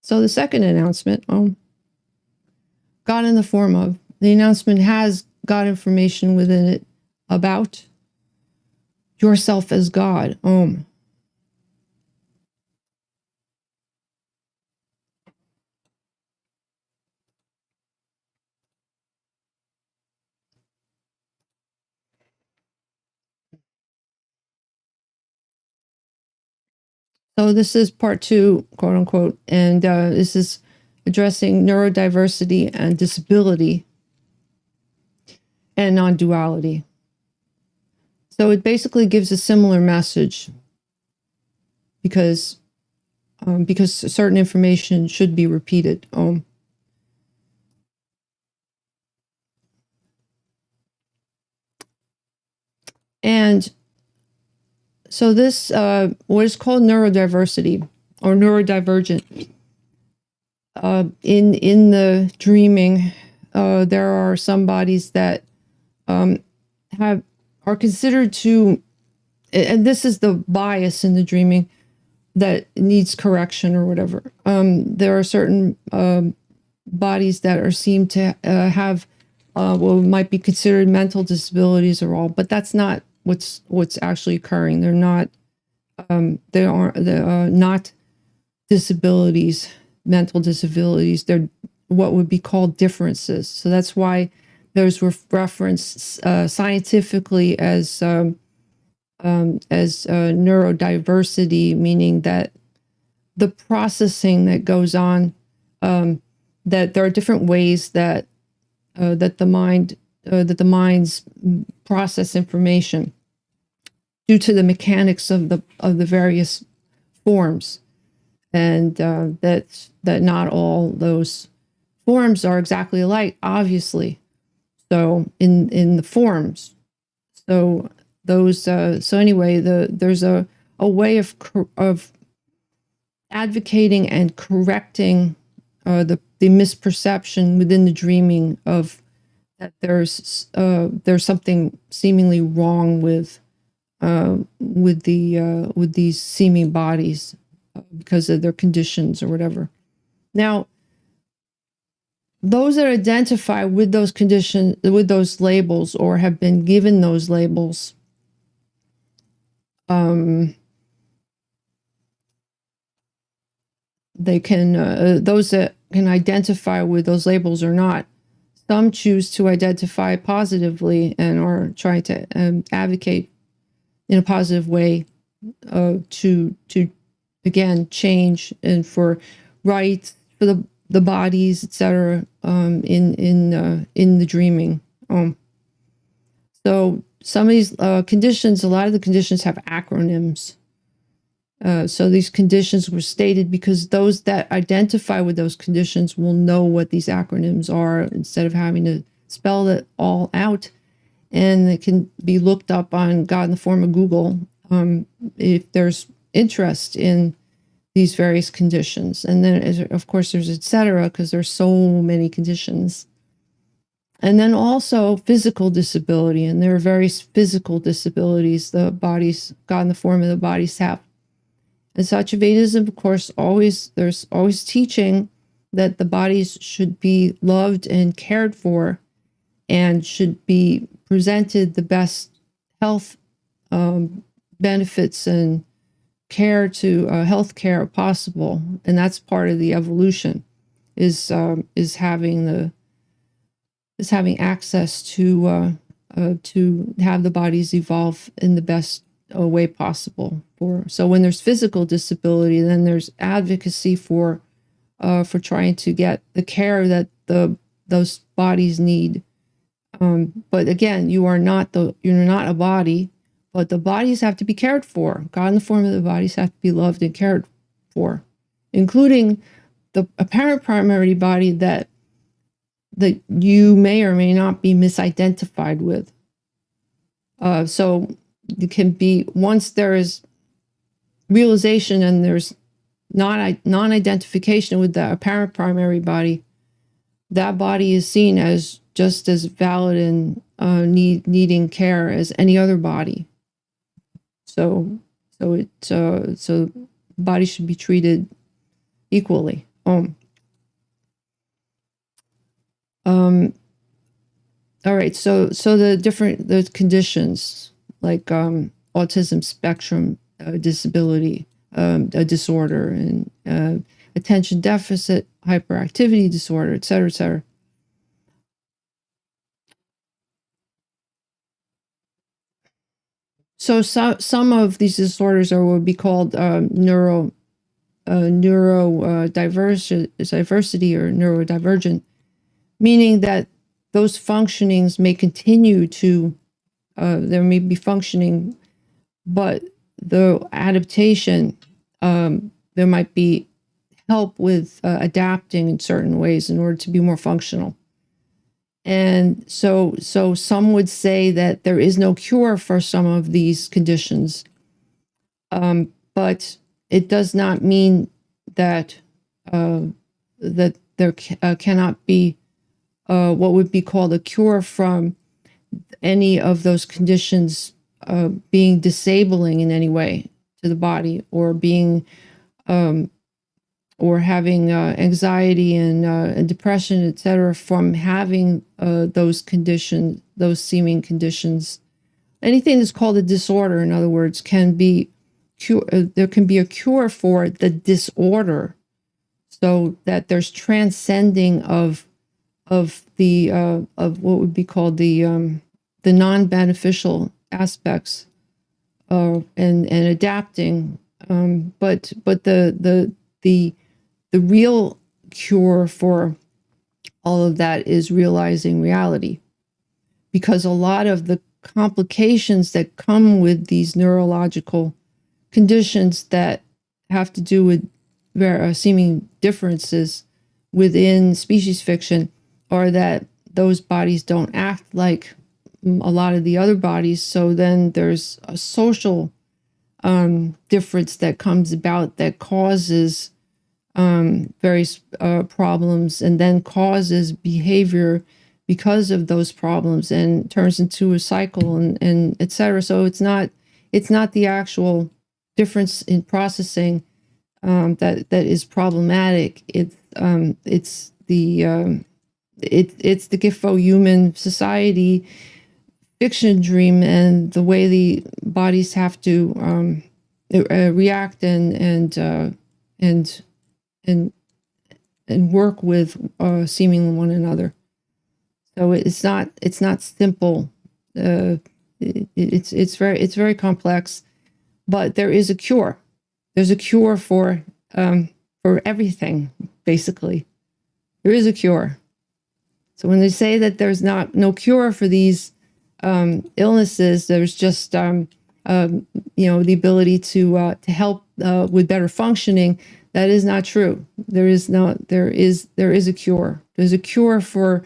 So the second announcement, God in the form of, the announcement has God information within it about yourself as God. Om. So this is part 2, quote unquote, and this is addressing neurodiversity and disability and non-duality. So it basically gives a similar message because certain information should be repeated. And so this, what is called neurodiversity or neurodivergent, in the dreaming, there are some bodies that are considered to, and this is the bias in the dreaming that needs correction or whatever. There are certain bodies that are seen to have what might be considered mental disabilities or all, but that's not what's actually occurring. They're not not disabilities, mental disabilities. They're what would be called differences. So that's why those were referenced scientifically as neurodiversity, meaning that the processing that goes on, that there are different ways that the minds process information due to the mechanics of the various forms, and that not all those forms are exactly alike, obviously. So in the forms, so those so anyway, there's a way of advocating and correcting the misperception within the dreaming of that there's something seemingly wrong with these seeming bodies because of their conditions or whatever. Now, those that identify with those conditions, with those labels, or have been given those labels, they can, those that can identify with those labels or not, some choose to identify positively and are trying to advocate in a positive way to again change and for rights for the bodies, etc. In the dreaming. So some of these conditions, a lot of the conditions have acronyms. So these conditions were stated because those that identify with those conditions will know what these acronyms are instead of having to spell it all out. And it can be looked up on God in the form of Google if there's interest in these various conditions. And then, of course, there's etc. because there's so many conditions. And then also physical disability, and there are various physical disabilities the bodies, God in the form of the bodies have. And Satyavedism, of course, there's always teaching that the bodies should be loved and cared for and should be presented the best health benefits and care to health care possible. And that's part of the evolution, is having access to have the bodies evolve in the best way possible. So when there's physical disability, then there's advocacy for trying to get the care that those bodies need. But again, you're not a body, but the bodies have to be cared for. God in the form of the bodies have to be loved and cared for, including the apparent primary body that you may or may not be misidentified with. So it can be, once there is realization and there's non-identification with the apparent primary body, that body is seen as just as valid and needing care as any other body. So body should be treated equally. All right. So the conditions like autism spectrum disability, a disorder, and attention deficit hyperactivity disorder, et cetera, et cetera. So some of these disorders are what would be called neurodiversity or neurodivergent, meaning that those functionings may continue to, there may be functioning, but the adaptation, there might be help with adapting in certain ways in order to be more functional. And so some would say that there is no cure for some of these conditions, but it does not mean that that there cannot be what would be called a cure from any of those conditions being disabling in any way to the body, or being or having anxiety and depression, etc., from having those conditions, those seeming conditions. Anything that's called a disorder, in other words, can be there can be a cure for the disorder, so that there's transcending of the of what would be called the non-beneficial aspects, and adapting. But the real cure for all of that is realizing reality, because a lot of the complications that come with these neurological conditions that have to do with seeming differences within species fiction are that those bodies don't act like a lot of the other bodies. So then there's a social difference that comes about that causes various problems, and then causes behavior because of those problems, and turns into a cycle, and etc. So it's not the actual difference in processing that is problematic. It's the Gifo human society fiction dream, and the way the bodies have to react and work with seeming one another. So it's not simple. It's very complex, but there is a cure. There's a cure for everything, basically. There is a cure. So when they say that there's no cure for these illnesses, there's just the ability to help with better functioning. That is not true. There is a cure. There's a cure for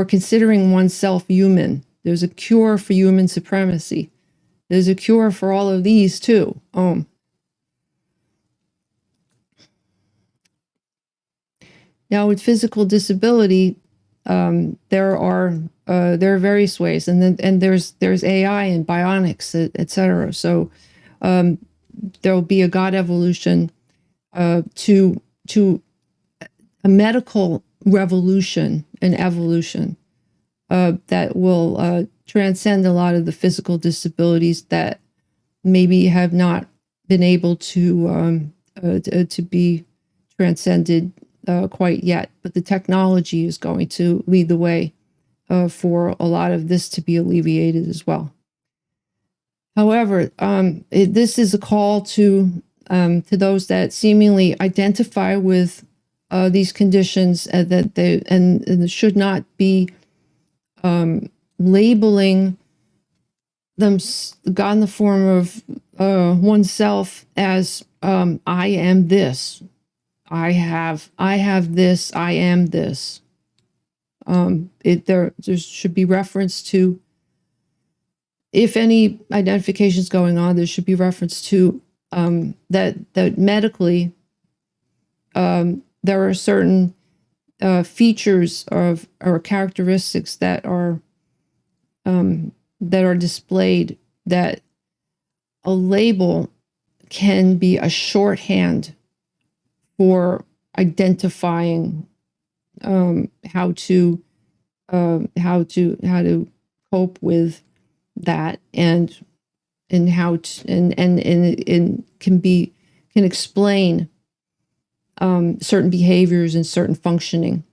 considering oneself human. There's a cure for human supremacy. There's a cure for all of these too. Now, with physical disability, there are various ways, and there's AI and bionics, etc. So there will be a God evolution to a medical revolution and evolution that will transcend a lot of the physical disabilities that maybe have not been able to be transcended quite yet. But the technology is going to lead the way for a lot of this to be alleviated as well. However, this is a call to those that seemingly identify with these conditions, that they and should not be labeling them, God in the form of oneself, as I am this, I have this, I am this. There should be reference to, if any identification is going on, there should be reference to that medically there are certain features or characteristics that are displayed, that a label can be a shorthand for identifying how to cope with that, and how to, and can explain certain behaviors and certain functioning.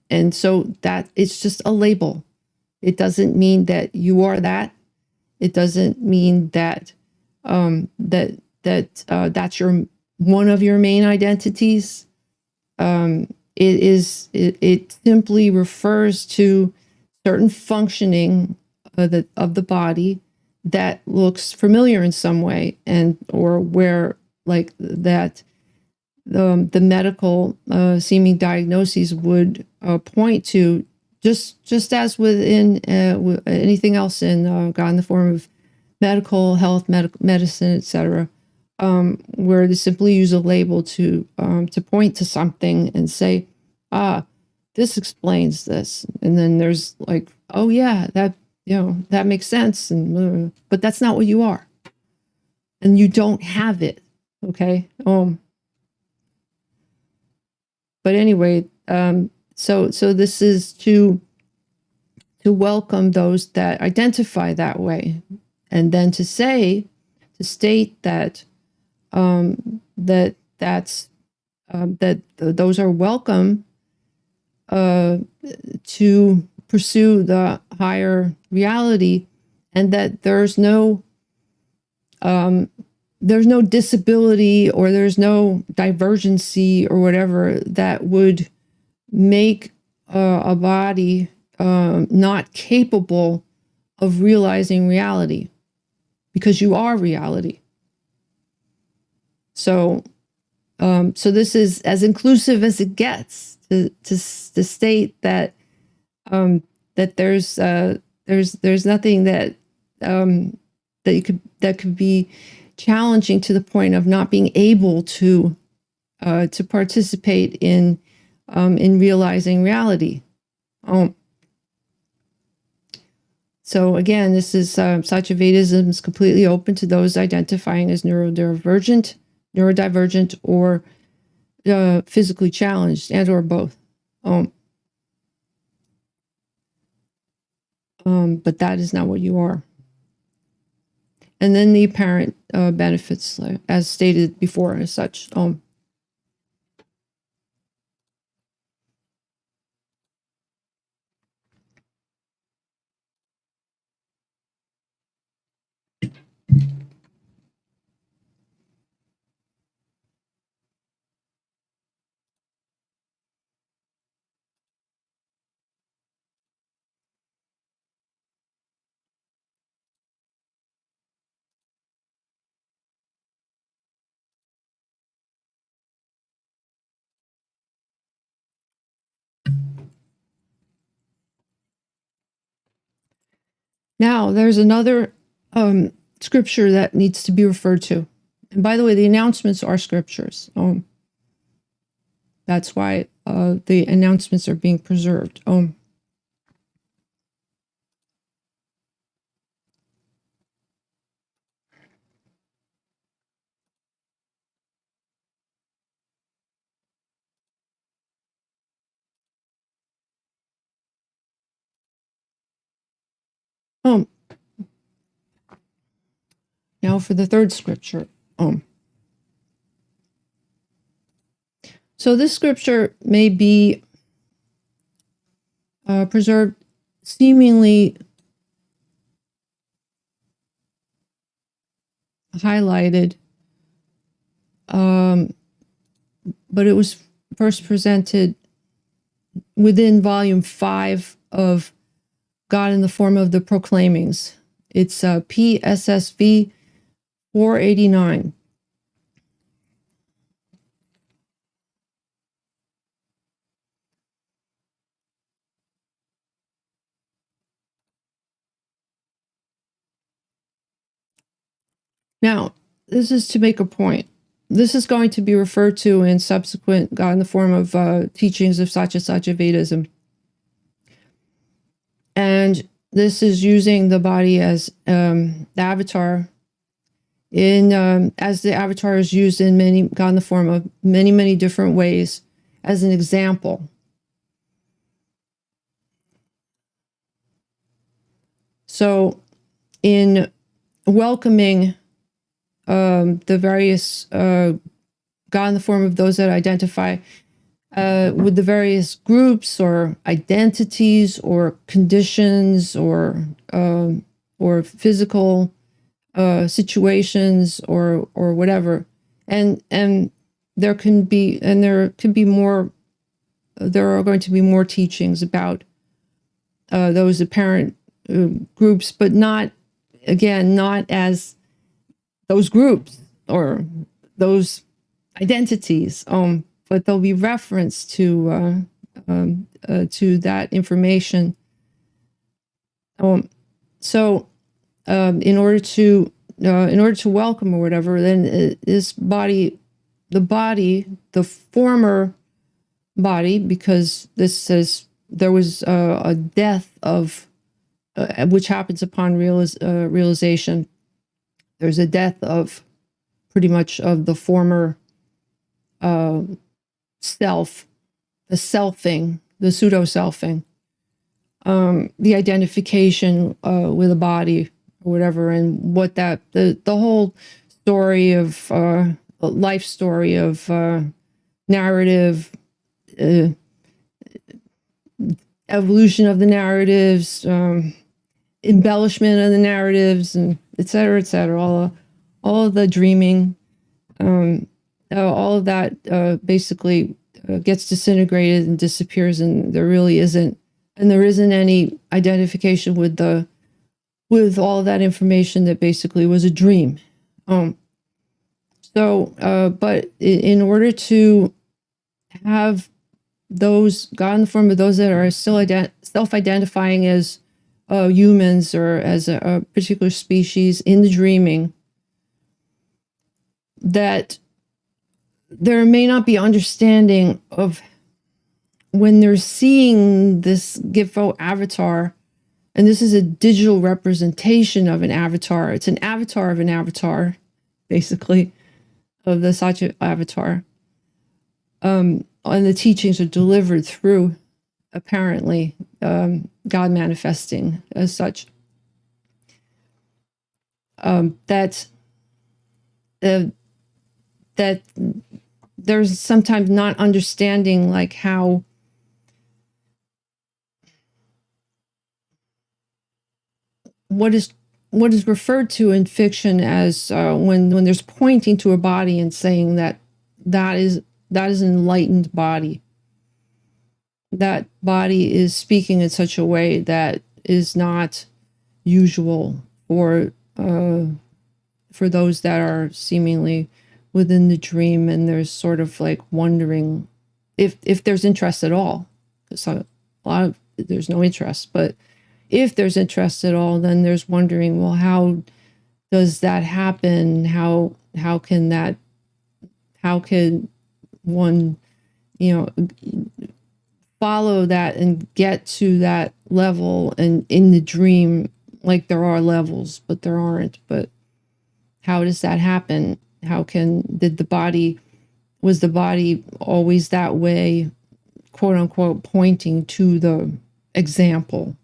And so that it's just a label. It doesn't mean that you are that. It doesn't mean that that's one of your main identities. It simply refers to certain functioning of the body that looks familiar in some way, and or where like that the medical seeming diagnoses would point to, just as within anything else in God in the form of medical health, medicine, etc., where they simply use a label to point to something and say, this explains this, and then there's like, oh yeah, that that makes sense, and but that's not what you are, and you don't have it. Okay. But anyway, so this is to welcome those that identify that way, and then to state that that those are welcome to pursue the higher reality, and that there's no disability, or there's no divergency or whatever that would make a body not capable of realizing reality, because you are reality. So this is as inclusive as it gets, to state that that there's nothing that that could be challenging to the point of not being able to participate in realizing reality. So again, this is Satyavedism is completely open to those identifying as neurodivergent, or physically challenged, and or both. But that is not what you are. And then the apparent benefits, as stated before, as such. Now, there's another scripture that needs to be referred to. And by the way, the announcements are scriptures. That's why the announcements are being preserved. Now for the third scripture. So this scripture may be preserved seemingly highlighted, but it was first presented within volume 5 of God in the Form of the Proclaimings. It's PSSV 489. Now, this is to make a point. This is going to be referred to in subsequent God in the Form of teachings of Satyavedism. And this is using the body as the avatar, as the avatar is used in God in the Form of many different ways as an example. So in welcoming the various God in the form of those that identify with the various groups or identities or conditions or physical situations or whatever, and there can be more. There are going to be more teachings about those apparent groups, but not as those groups or those identities. But there'll be reference to that information. So in order to welcome or whatever, then this body, the former body, because this says there was a death of which happens upon realization. There's a death of pretty much of the former self, the selfing, the pseudo-selfing, the identification with a body or whatever, and what that, the whole story of life story of narrative, evolution of the narratives, embellishment of the narratives, and et cetera, all of the dreaming, all of that basically gets disintegrated and disappears, and there isn't any identification with all of that information that basically was a dream. But in order to have those God in the form of those that are still self-identifying as humans or as a particular species in the dreaming, that there may not be understanding of when they're seeing this Gifo avatar, and this is a digital representation of an avatar. It's an avatar of an avatar, basically, of the Satyavatara. And the teachings are delivered through, apparently, God manifesting as such. That there's sometimes not understanding, like how what is referred to in fiction as when there's pointing to a body and saying that is an enlightened body. That body is speaking in such a way that is not usual for those that are seemingly within the dream, and there's sort of like wondering if there's interest at all. So a lot of there's no interest, but if there's interest at all, then there's wondering, well, how does that happen? How can one, follow that and get to that level? And in the dream, like, there are levels, but there aren't. But how does that happen? Was the body always that way, quote unquote, pointing to the example?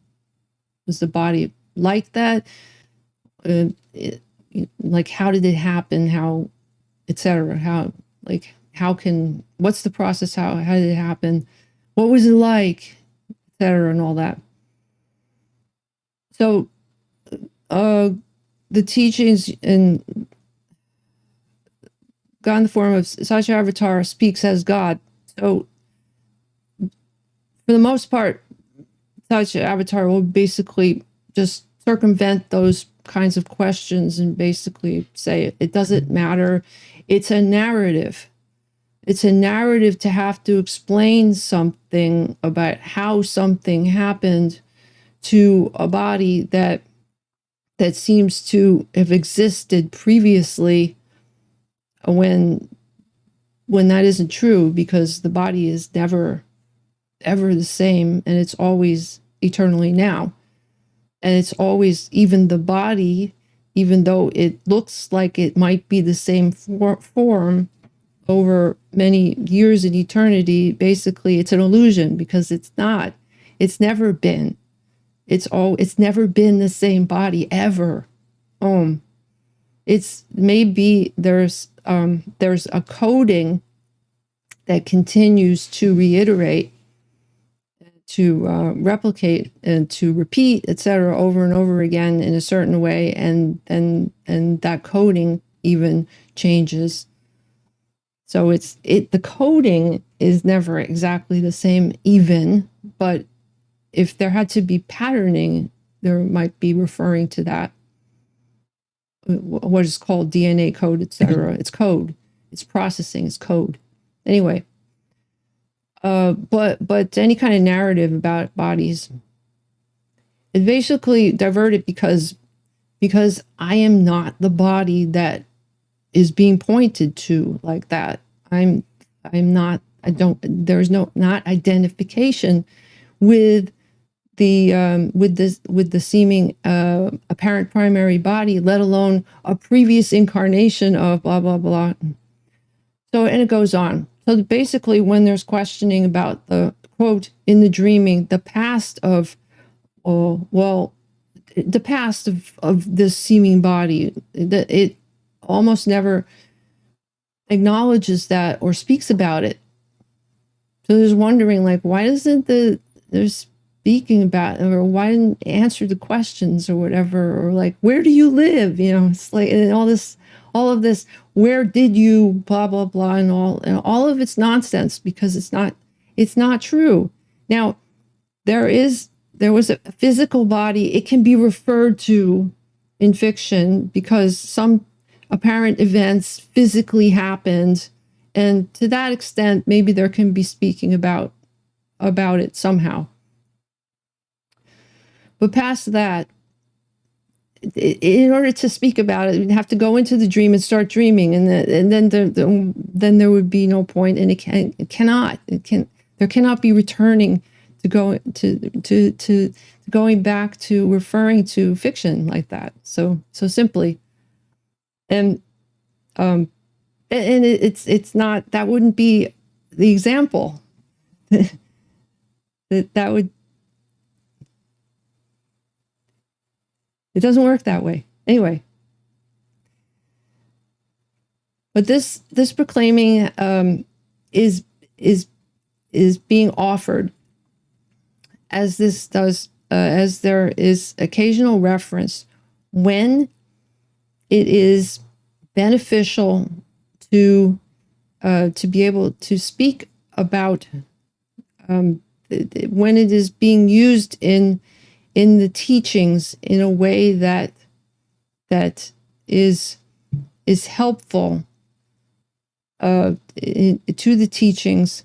Was the body like that? Like, how did it happen? How, etc. What's the process? How did it happen? What was it like? Etc. and all that. So, the teachings in God in the form of Satyavatara speaks as God. So, for the most part, Satyavatara will basically just circumvent those kinds of questions and basically say it doesn't matter. It's a narrative. It's a narrative to have to explain something about how something happened to a body that seems to have existed previously, when that isn't true, because the body is never ever the same, and it's always eternally now. And it's always, even the body, even though it looks like it might be the same form over many years in eternity, basically it's an illusion, because it's not. It's never been. It's never been the same body ever. It's maybe there's a coding that continues to reiterate, to replicate, and to repeat, etc., over and over again in a certain way, and that coding even changes. So the coding is never exactly the same, even, but if there had to be patterning, there might be referring to that. What is called DNA code, etc. It's code. It's processing. It's code. Anyway, but any kind of narrative about bodies, it basically diverted because I am not the body that is being pointed to like that. I'm not. There's not identification with the seeming apparent primary body, let alone a previous incarnation of blah blah blah. So, and it goes on. So basically, when there's questioning about the quote in the dreaming, the past of, the past of this seeming body, that it almost never acknowledges that or speaks about it. So there's wondering, like, why doesn't there's speaking about, or why didn't answer the questions or whatever, or like, where do you live? It's like, and all of this, where did you, blah blah blah, and all of it's nonsense, because it's not true. Now, there was a physical body. It can be referred to in fiction because some apparent events physically happened, and to that extent, maybe there can be speaking about it somehow. But past that, in order to speak about it, you'd have to go into the dream and start dreaming, and then there would be no point, and there cannot be returning to going back to referring to fiction like that. So simply, and it's not, that wouldn't be the example. that would. It doesn't work that way. Anyway. But this proclaiming is being offered, as this does, as there is occasional reference when it is beneficial to be able to speak about, when it is being used in the teachings in a way that is helpful to the teachings.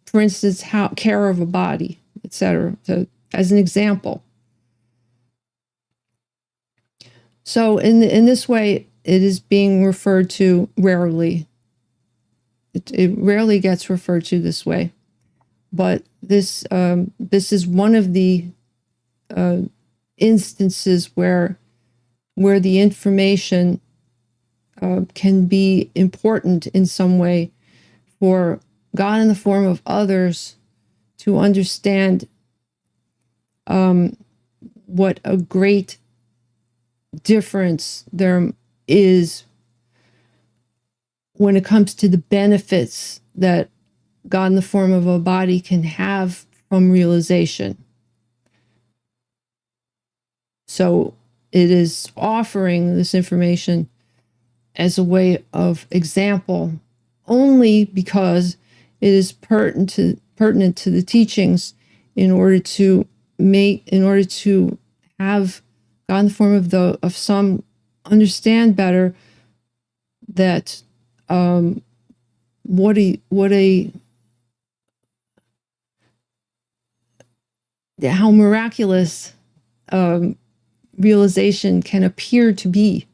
For instance, how care of a body, etc. So, as an example. So in this way, it is being referred to rarely. It rarely gets referred to this way. But this is one of the instances where the information can be important in some way for God in the form of others to understand what a great difference there is when it comes to the benefits that God in the form of a body can have from realization. So it is offering this information as a way of example, only because it is pertinent to the teachings, in order to have God in the form of some understand better that how miraculous realization can appear to be.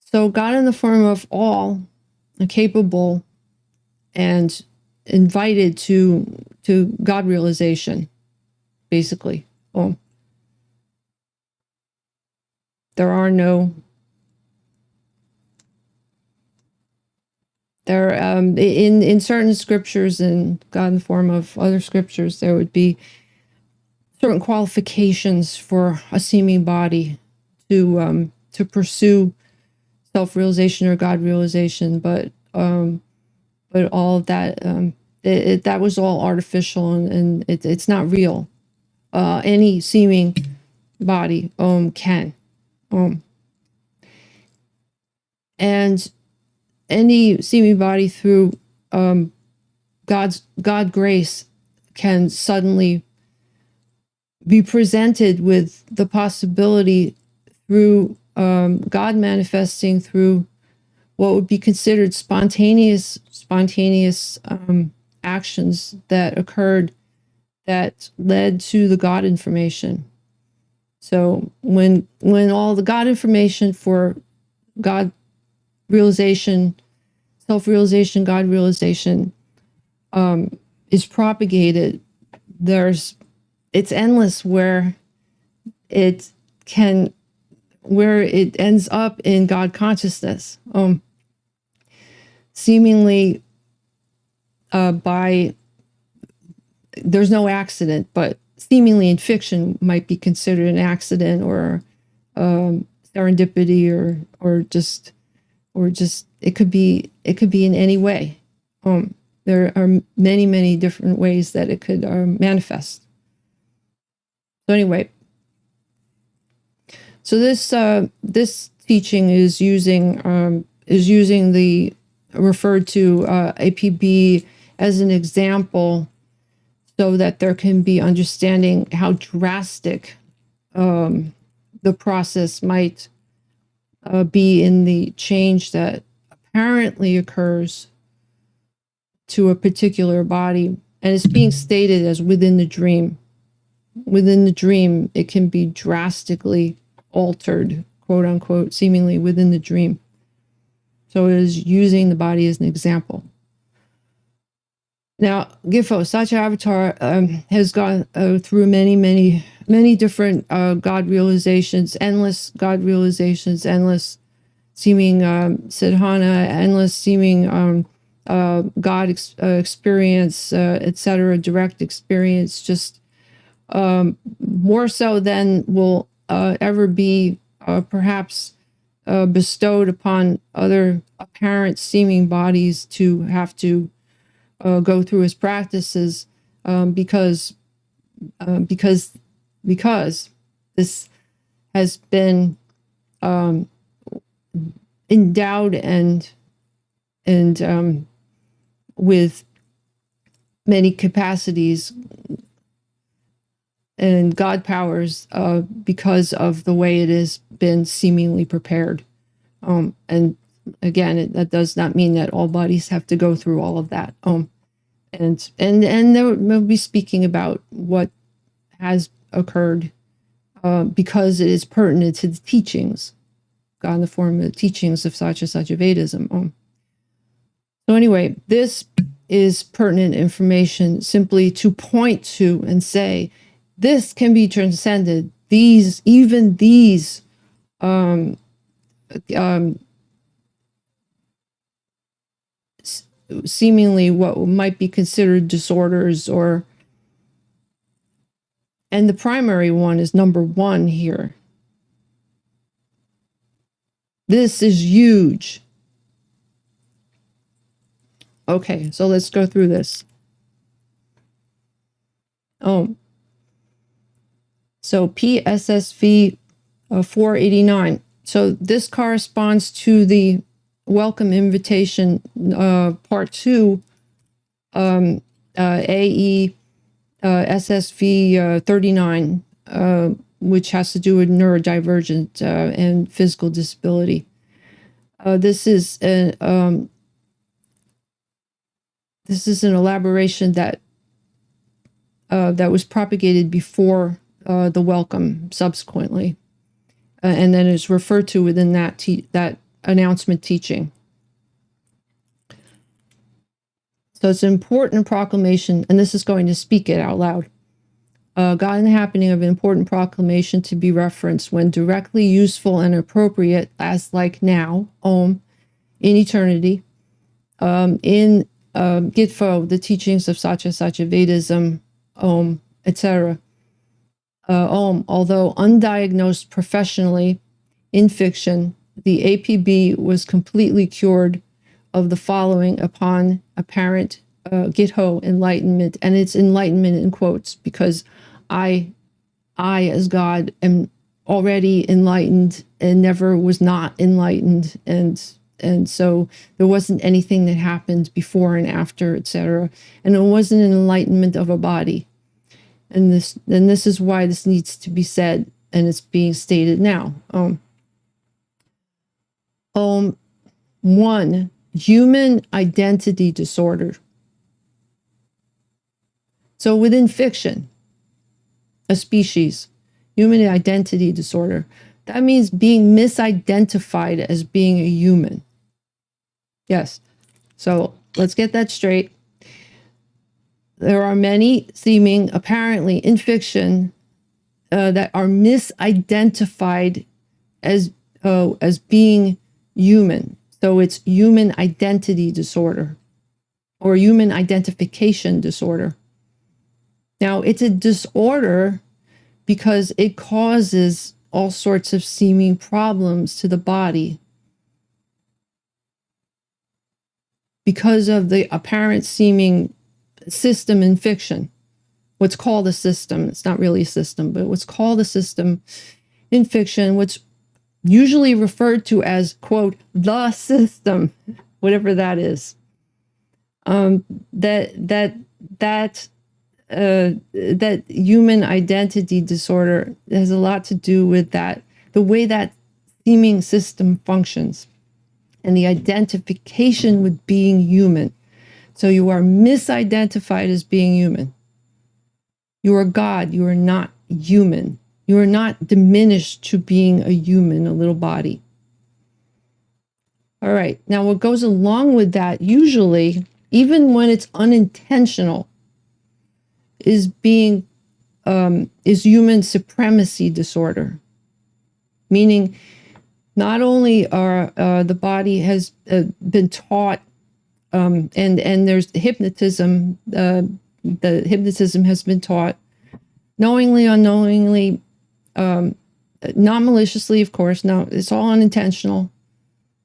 So God in the form of all, capable and invited to God realization, basically. There are no There, in certain scriptures, and God in the form of other scriptures, there would be certain qualifications for a seeming body to pursue self-realization or God realization, but all of that that was all artificial, and it's not real. Any seeming body can, and any seeming body through God grace can suddenly be presented with the possibility through God manifesting through what would be considered spontaneous actions that occurred that led to the God information. So when all the God information for God realization, self-realization, God realization is propagated, it's endless where it ends up in God consciousness, seemingly there's no accident, but seemingly in fiction might be considered an accident or serendipity or just it could be in any way. There are many different ways that it could manifest. So anyway, so this teaching is using the referred to APB as an example, so that there can be understanding how drastic the process might be in the change that apparently occurs to a particular body, and it's being stated as within the dream. Within the dream, it can be drastically altered, quote unquote, seemingly within the dream. So it is using the body as an example. Now, Gifo, Satyavatara has gone through many different God realizations, endless God realizations, endless seeming sadhana, endless seeming God experience, etc., direct experience, just more so than will ever be perhaps bestowed upon other apparent seeming bodies to have to go through his practices, because this has been endowed and with many capacities and God powers, because of the way it has been seemingly prepared. And again, that does not mean that all bodies have to go through all of that. And we'll be speaking about what has occurred, because it is pertinent to the teachings, God in the form of the teachings of Satyavedism. So anyway, this is pertinent information simply to point to and say, this can be transcended. Even these seemingly what might be considered disorders, and the primary one is number one here. This is huge. Okay, so let's go through this. So PSSV 489. So this corresponds to the welcome invitation, part 2, AE SSV 39, which has to do with neurodivergent and physical disability. This is an elaboration that was propagated before the welcome subsequently, and then is referred to within that announcement teaching. So it's an important proclamation, and this is going to speak it out loud. God and the happening of an important proclamation to be referenced when directly useful and appropriate, as like now, Om, in eternity, in Gitfo, the teachings of Satyavedism, etc. Although undiagnosed professionally in fiction, the APB was completely cured of the following upon apparent Githo enlightenment, and it's enlightenment in quotes because I as God am already enlightened and never was not enlightened, and so there wasn't anything that happened before and after, etc. And it wasn't an enlightenment of a body. And this is why this needs to be said, and it's being stated now. 1, human identity disorder. So within fiction, a species, human identity disorder, that means being misidentified as being a human. Yes. So let's get that straight. There are many seeming, apparently, in fiction that are misidentified as being human. So it's human identity disorder or human identification disorder. Now, it's a disorder because it causes all sorts of seeming problems to the body because of the apparent seeming system in fiction. What's called a system, it's not really a system, but what's called a system in fiction, what's usually referred to as, quote, the system, whatever that is. That human identity disorder has a lot to do with that, the way that seeming system functions and the identification with being human. So you are misidentified as being human. You are God. You are not human. You are not diminished to being a human, a little body. All right. Now, what goes along with that, usually, even when it's unintentional, is human supremacy disorder. Meaning, not only are the body has been taught, and there's hypnotism. The hypnotism has been taught, knowingly, unknowingly, not maliciously, of course. No, it's all unintentional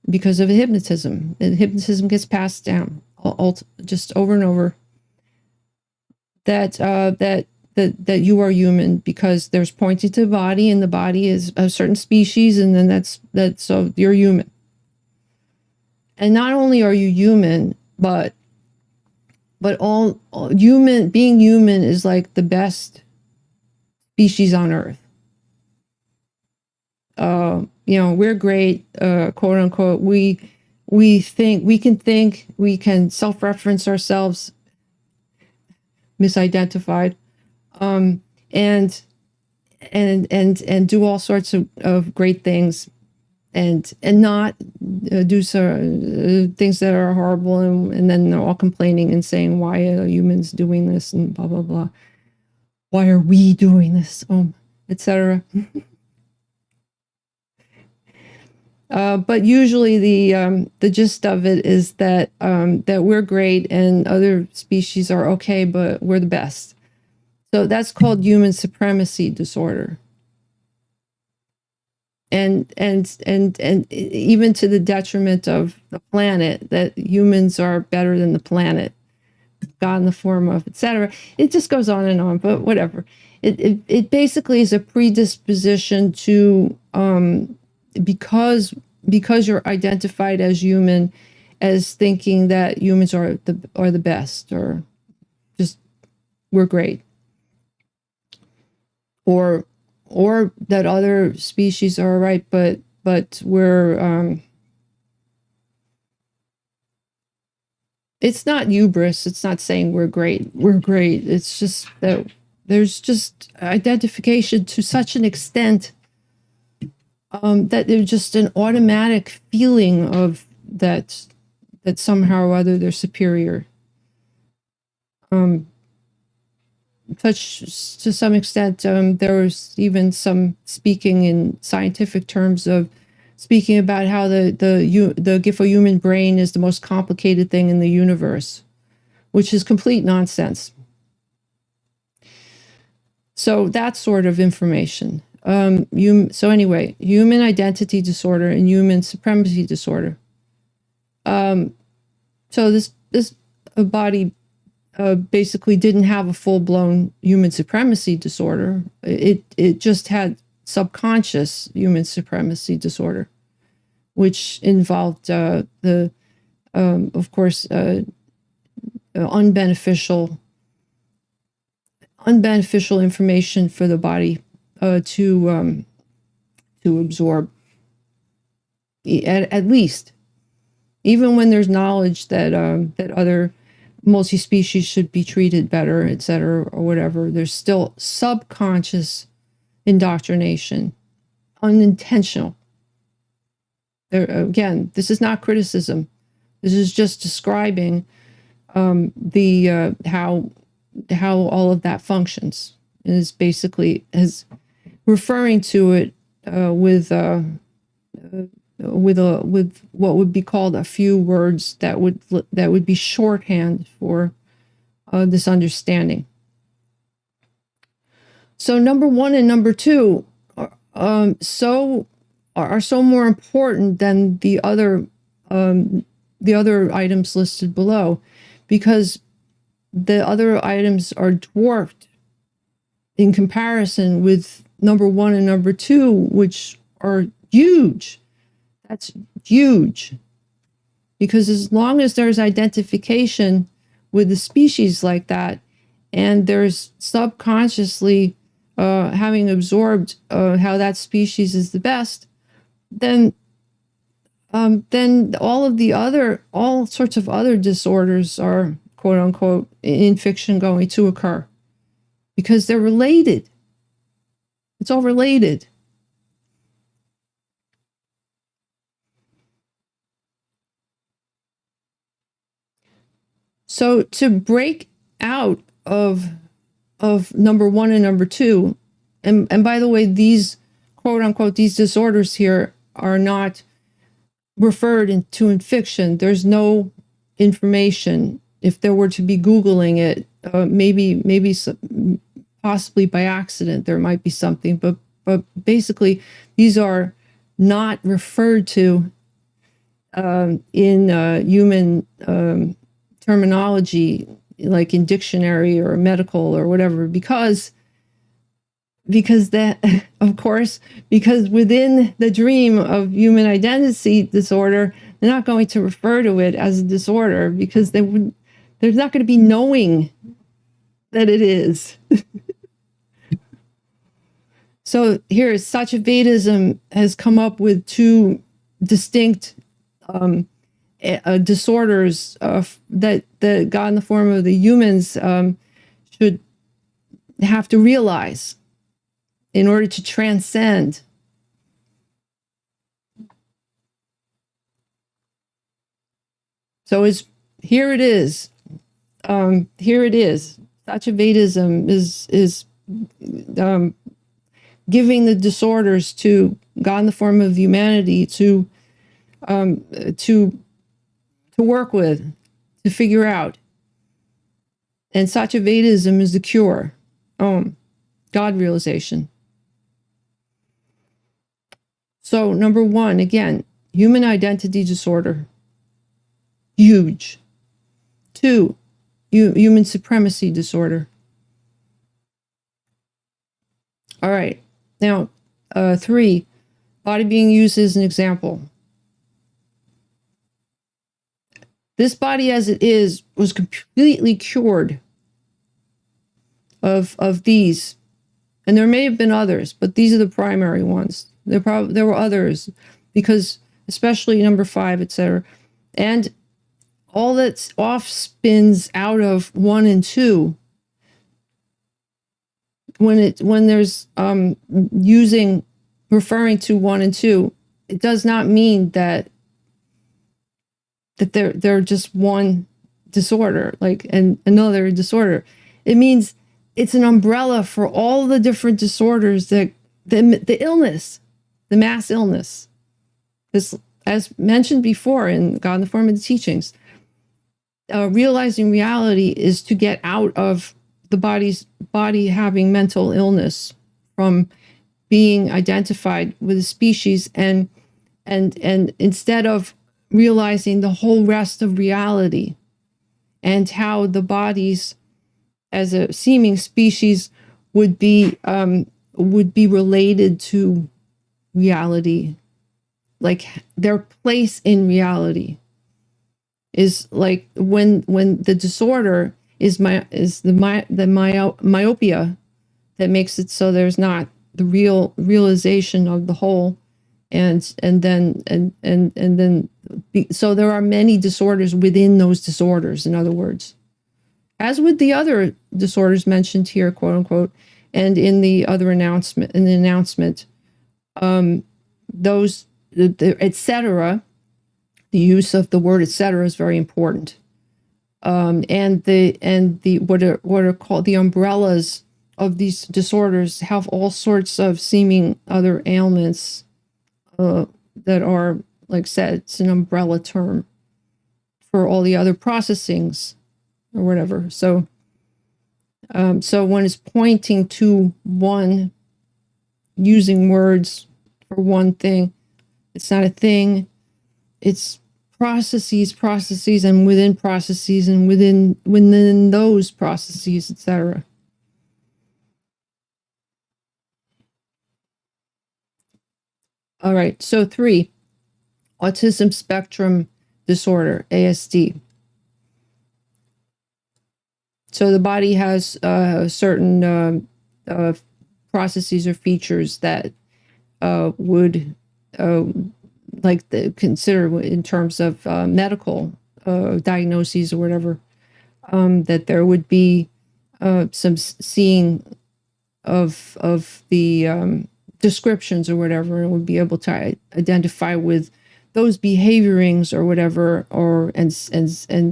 because of hypnotism. And hypnotism gets passed down just over and over. That you are human because there's pointing to the body, and the body is a certain species, and then that's so you're human. And not only are you human, but all human, being human is like the best species on earth. We're great, quote unquote. We think, we can self-reference ourselves, misidentified, and do all sorts of great things, and not do things that are horrible, and then they're all complaining and saying, why are humans doing this, and blah blah blah, why are we doing this, etc. But usually the gist of it is that we're great and other species are okay, but we're the best. So that's called human supremacy disorder. And even to the detriment of the planet, that humans are better than the planet, God in the form of, etc. It just goes on and on, but whatever. It basically is a predisposition to because you're identified as human, as thinking that humans are the best, or just we're great, or that other species are right, but we're it's not hubris. It's not saying we're great. We're great. It's just that there's just identification to such an extent that there's just an automatic feeling of that somehow or other they're superior. Such to some extent, there was even some speaking in scientific terms of speaking about how the gift of human brain is the most complicated thing in the universe, which is complete nonsense. So that sort of information. So anyway, human identity disorder and human supremacy disorder. So this body basically didn't have a full-blown human supremacy disorder. It just had subconscious human supremacy disorder, which involved of course, unbeneficial information for the body to absorb. At least, even when there's knowledge that that other multi-species should be treated better, etc., or whatever, there's still subconscious indoctrination, unintentional. Again, this is not criticism. This is just describing how all of that functions, and is basically referring to it with what would be called a few words that would be shorthand for this understanding. So number 1 and number 2 are so more important than the other items listed below, because the other items are dwarfed in comparison with number 1 and number 2, which are huge. That's huge. Because as long as there's identification with the species like that, and there's subconsciously having absorbed how that species is the best, then all sorts of other disorders are, quote unquote, in fiction going to occur, because they're related. It's all related. So to break out of number 1 and number 2, and by the way, these, quote unquote, these disorders here are not referred to in fiction. There's no information. If there were to be Googling it, maybe possibly by accident there might be something, but basically these are not referred to in human terminology, like in dictionary or medical or whatever, because that, of course, because within the dream of human identity disorder, they're not going to refer to it as a disorder, because there's not going to be knowing that it is. So here, Satyavedism has come up with 2 distinct disorders that God in the form of the humans should have to realize in order to transcend. So here it is. Here it is. Satyavedism is giving the disorders to God in the form of humanity to work with, to figure out. And Satyavedism is the cure. God realization. So number 1, again, human identity disorder. Huge. 2, human supremacy disorder. All right. Now, 3, body being used as an example. This body as it is was completely cured of these. And there may have been others, but these are the primary ones. There were others, because especially number 5, etc. And all that's off spins out of 1 and 2, when there's referring to 1 and 2, it does not mean that they're just one disorder, like, and another disorder. It means it's an umbrella for all the different disorders that the illness, the mass illness. This, as mentioned before in God in the Form of the Teachings, realizing reality is to get out of the body having mental illness, from being identified with a species, and instead of realizing the whole rest of reality and how the bodies as a seeming species would be related to reality, like their place in reality is like when the disorder is the myopia that makes it so there's not the realization of the whole, and then so there are many disorders within those disorders, in other words, as with the other disorders mentioned here, quote unquote, and in the other announcement, those etc. The use of the word etc. is very important. And the what are called the umbrellas of these disorders have all sorts of seeming other ailments that are, like said, it's an umbrella term for all the other processings or whatever. So so when it's pointing to one, using words for one thing, it's not a thing. It's processes, and within processes, and within those processes, etc. All right, so 3, autism spectrum disorder, ASD. So the body has certain processes or features that would consider in terms of medical diagnoses or whatever, that there would be some seeing of the descriptions or whatever, and would be able to identify with those behaviorings or whatever, or and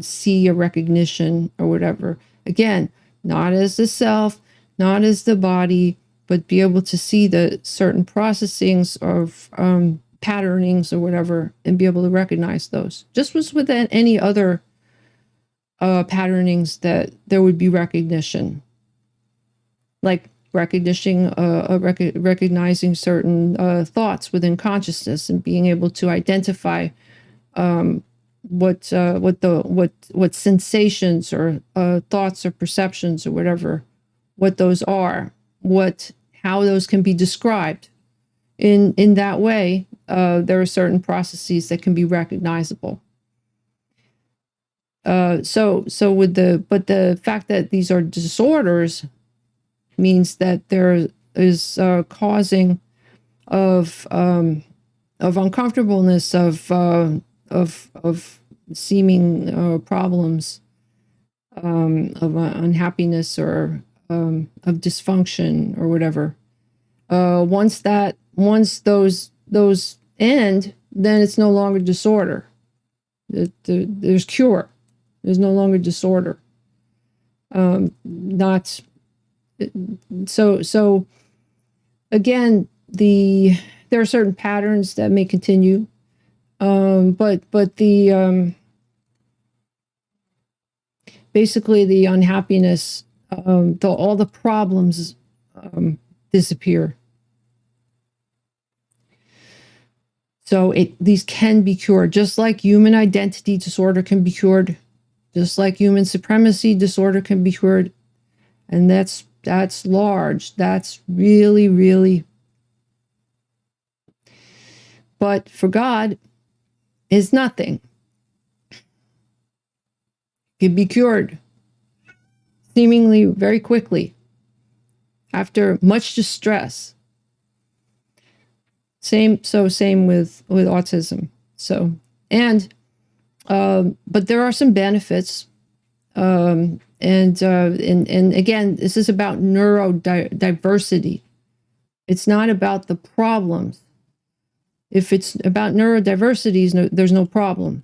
see a recognition or whatever. Again, not as the self, not as the body, but be able to see the certain processings of patternings or whatever, and be able to recognize those. Just as with any other patternings, that there would be recognition, like recognizing certain thoughts within consciousness, and being able to identify what sensations or thoughts or perceptions or whatever, what those are, how those can be described. In that way, there are certain processes that can be recognizable. So with the fact that these are disorders means that there is causing of uncomfortableness, of seeming problems, of unhappiness, or of dysfunction or whatever. Once those end, then it's no longer disorder. There's cure. There's no longer disorder. Not so again, there are certain patterns that may continue, but the basically the unhappiness, all the problems disappear. So these can be cured, just like human identity disorder can be cured, just like human supremacy disorder can be cured. And that's large. That's really, really. But for God, is nothing. Can be cured seemingly very quickly after much distress. Same with autism. So, and but there are some benefits. And again, this is about neurodiversity. It's not about the problems. If it's about neurodiversity, there's no problem.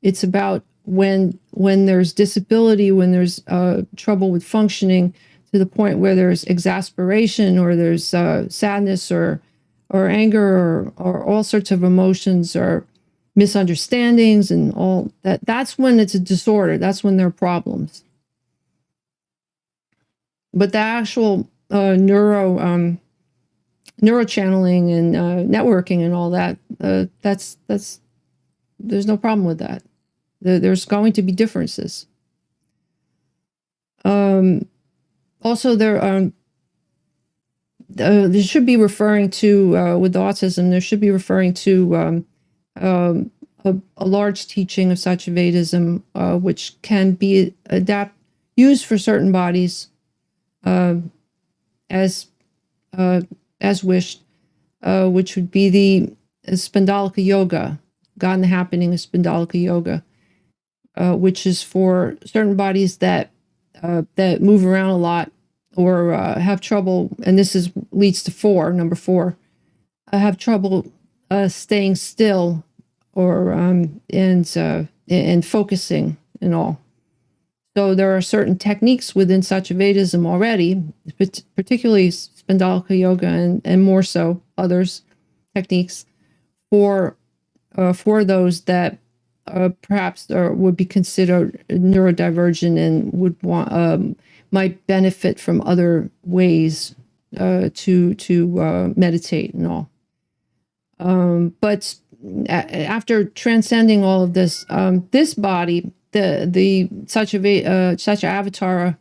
It's about when there's disability, when there's trouble with functioning to the point where there's exasperation, or there's sadness, or or anger, or all sorts of emotions, or misunderstandings, and all that, that's when it's a disorder. That's when there are problems. But the actual neurochanneling and networking and all that, that's there's no problem with that. There's going to be differences. Also, there should be referring to, with the autism, there should be referring to a large teaching of Satyavedism, which can be used for certain bodies as wished, which would be the Spindalika Yoga, God in the Happening of Spindalika Yoga, which is for certain bodies that move around a lot, or have trouble, and this leads to number 4, have trouble staying still, or and focusing and all. So there are certain techniques within Satyavedism already, particularly Spindalika Yoga, and more so others techniques for those that perhaps would be considered neurodivergent and would want might benefit from other ways to meditate and all. But after transcending all of this, this body, the satyavatara,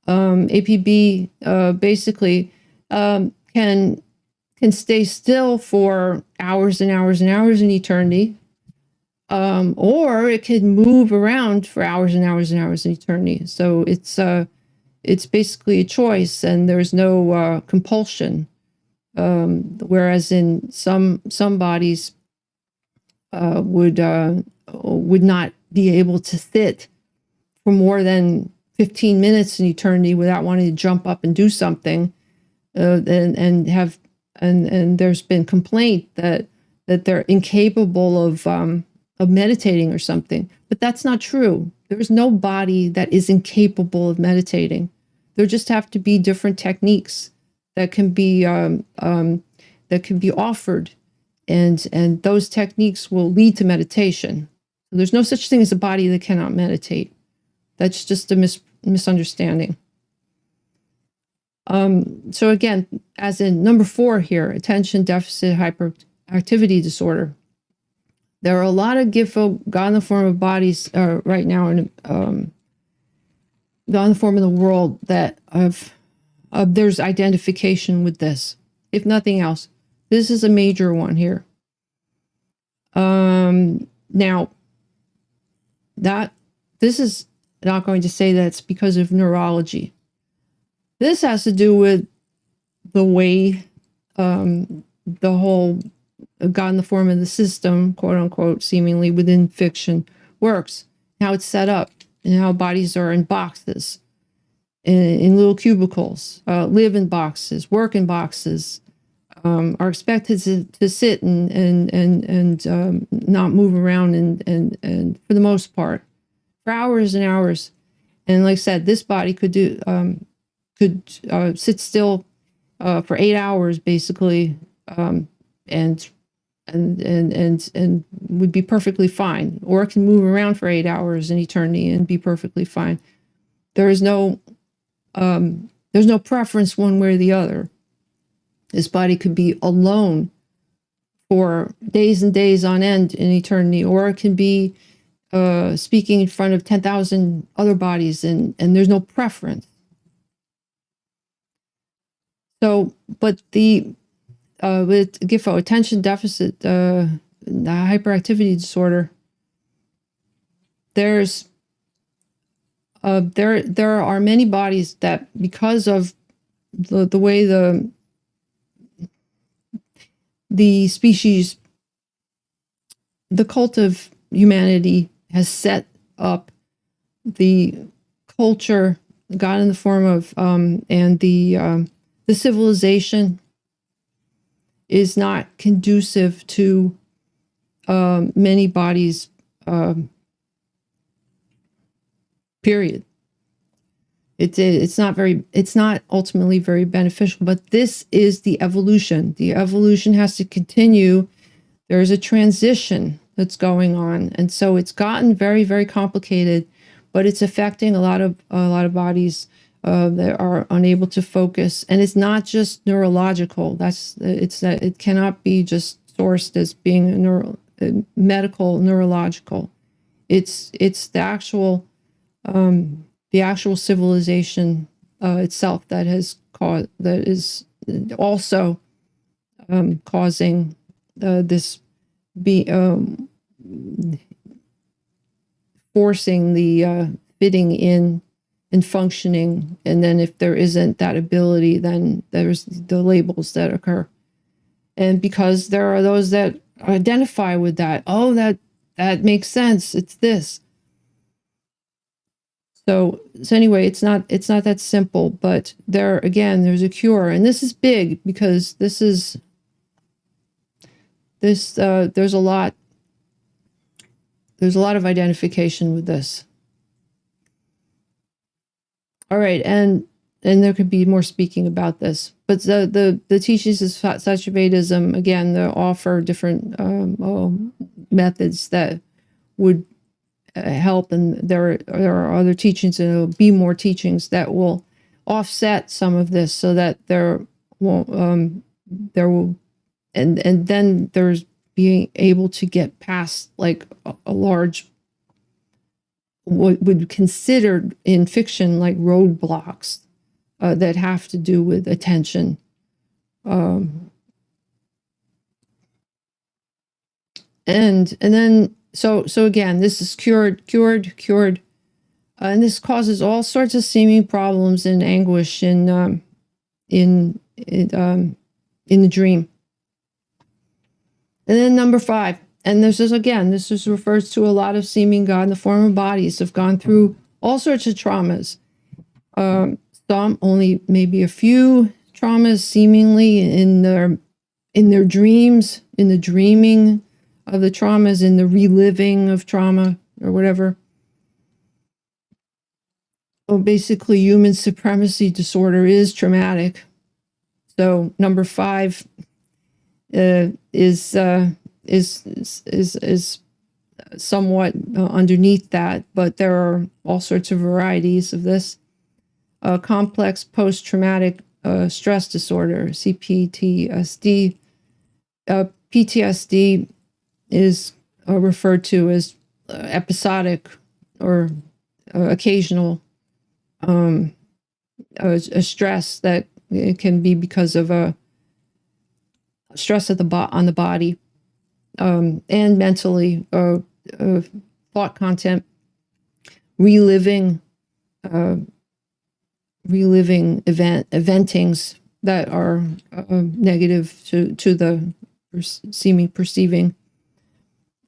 APB, basically can stay still for hours and hours and hours in eternity, or it could move around for hours and hours and hours in eternity. So it's basically a choice, and there's no compulsion. Whereas in some bodies would not be able to sit for more than 15 minutes in eternity without wanting to jump up and do something, and there's been complaint that they're incapable of meditating or something. But that's not true. There's no body that is incapable of meditating. There just have to be different techniques that can be offered, and those techniques will lead to meditation. So there's no such thing as a body that cannot meditate. That's just a misunderstanding. So again, as in number 4 here, attention deficit hyperactivity disorder. There are a lot of Gifo, God in the form of bodies right now, in God in the form of the world, that there's identification with this. If nothing else, this is a major one here. Now, this is not going to say that it's because of neurology. This has to do with the way the whole God in the form of the system, quote unquote, seemingly within fiction, works, how it's set up, and how bodies are in boxes, in little cubicles, live in boxes, work in boxes, are expected to sit and not move around, and for the most part, for hours and hours. And like I said, this body could sit still for 8 hours basically, and would be perfectly fine, or it can move around for 8 hours in eternity and be perfectly fine. There's no preference one way or the other. This body could be alone for days and days on end in eternity, or it can be speaking in front of 10,000 other bodies, and there's no preference. So, but with GIFO, attention deficit hyperactivity disorder, there are many bodies that, because of the way the species, the cult of humanity has set up the culture, God in the form of, and the civilization is not conducive to many bodies, period. It's not ultimately very beneficial, but this is the evolution. The evolution has to continue. There's a transition that's going on. And so it's gotten very, very complicated, but it's affecting a lot of bodies that are unable to focus. And it's not just neurological. It cannot be just sourced as being medical, neurological. It's the actual civilization itself that is also causing this forcing the fitting in and functioning. And then if there isn't that ability, then there's the labels that occur. And because there are those that identify with that, oh, that makes sense, it's this. So anyway, it's not that simple, but there's a cure. And this is big because there's a lot of identification with this. All right, and there could be more speaking about this, but the teachings of Satyavedism, again, they offer different methods that would help, and there are other teachings, and there will be more teachings that will offset some of this, so that there will and then there's being able to get past like a large, what would be considered in fiction like roadblocks that have to do with attention. And then so again, this is cured, and this causes all sorts of seeming problems and anguish in the dream. And then number 5, and this refers to a lot of seeming God in the form of bodies have gone through all sorts of traumas. Some only maybe a few traumas seemingly in their dreams, in the dreaming of the traumas, in the reliving of trauma or whatever. Well, basically, human supremacy disorder is traumatic. So number 5 is somewhat underneath that, but there are all sorts of varieties of this. Complex post-traumatic stress disorder, CPTSD. PTSD is referred to as episodic or occasional a stress that it can be because of a stress on the body and mentally, thought content, reliving eventings that are negative to the seeming perceiving.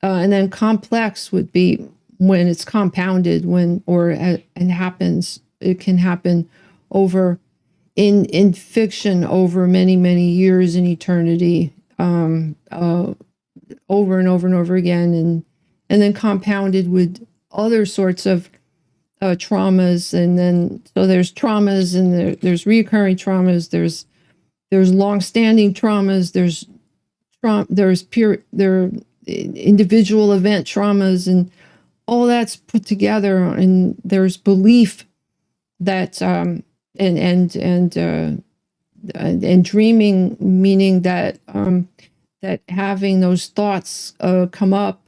And then complex would be when it's compounded, and happens. It can happen over in fiction over many, many years in eternity, over and over and over again, and then compounded with other sorts of traumas. And then so there's traumas, and there's reoccurring traumas. There's long-standing traumas. There are individual event traumas, and all that's put together. And there's belief that and dreaming, meaning that that having those thoughts come up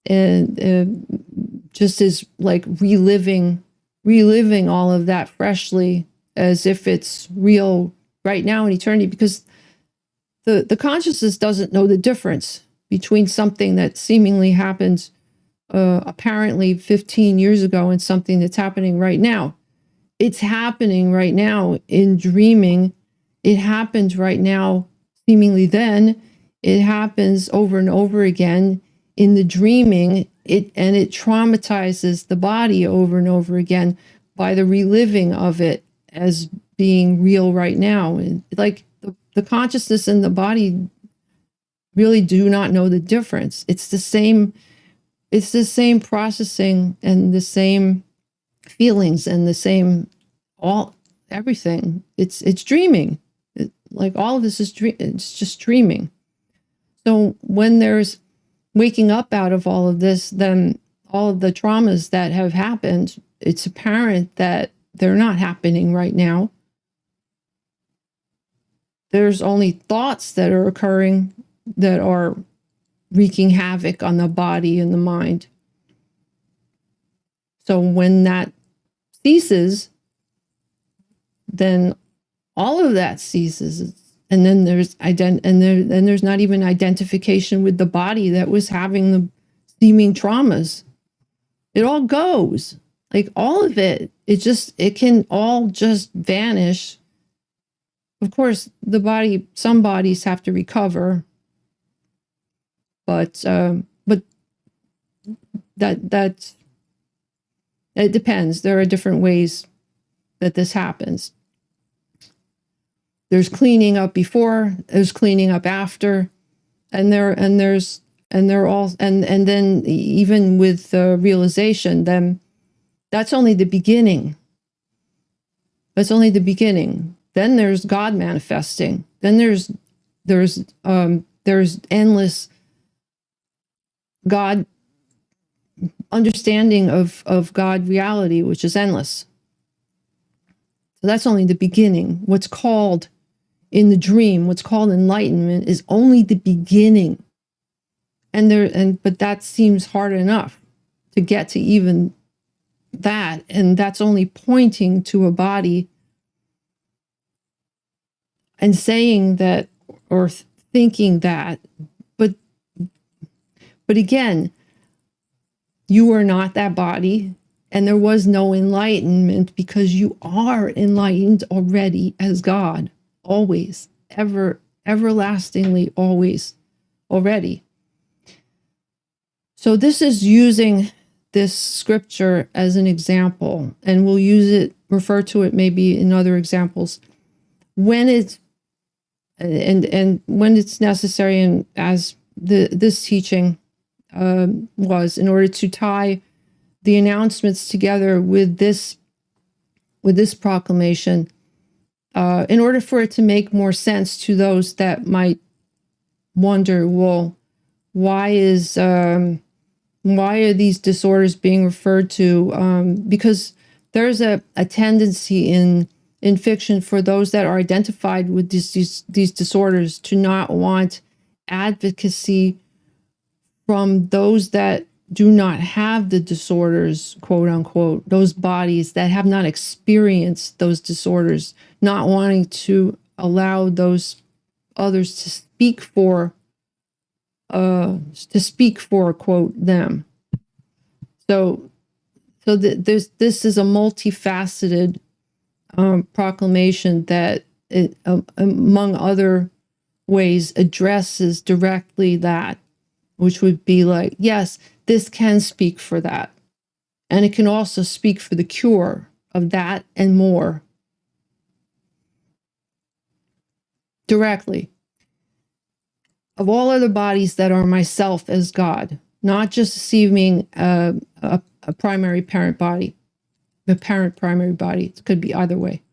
and just is like reliving all of that freshly, as if it's real right now in eternity, because the consciousness doesn't know the difference between something that seemingly happened apparently 15 years ago and something that's happening right now. It's happening right now in dreaming. It happened right now, seemingly then. It happens over and over again in the dreaming. It traumatizes the body over and over again by the reliving of it as being real right now. And like the consciousness and the body really do not know the difference. It's the same processing and the same feelings and the same everything. It's dreaming. Like all of this is it's just dreaming. So when there's waking up out of all of this, then all of the traumas that have happened, it's apparent that they're not happening right now. There's only thoughts that are occurring that are wreaking havoc on the body and the mind. So when that ceases, then all of that ceases. And then there's there's not even identification with the body that was having the seeming traumas. It all goes. Like all of it. It can all just vanish. Of course, some bodies have to recover. But it depends. There are different ways that this happens. There's cleaning up before, there's cleaning up after, and then even with realization, then that's only the beginning. That's only the beginning. Then there's God manifesting. Then there's endless God understanding of God reality, which is endless. So that's only the beginning. What's called in the dream, what's called enlightenment, is only the beginning. But that seems hard enough to get to even that, and that's only pointing to a body and saying that or thinking that. But again, you are not that body, and there was no enlightenment because you are enlightened already as God, always, everlastingly, always, already. So this is using this scripture as an example, and we'll refer to it maybe in other examples when it's and when it's necessary, and as this teaching was, in order to tie the announcements together with this proclamation, in order for it to make more sense to those that might wonder, well, why are these disorders being referred to? Because there's a tendency in fiction for those that are identified with these disorders to not want advocacy from those that do not have the disorders, quote unquote, those bodies that have not experienced those disorders, not wanting to allow those others to speak for, quote, them. So this is a multifaceted proclamation that, among other ways, addresses directly that, which would be like, yes, this can speak for that. And it can also speak for the cure of that and more. Directly. Of all other bodies that are myself as God, not just receiving a primary parent body, the parent primary body. It could be either way.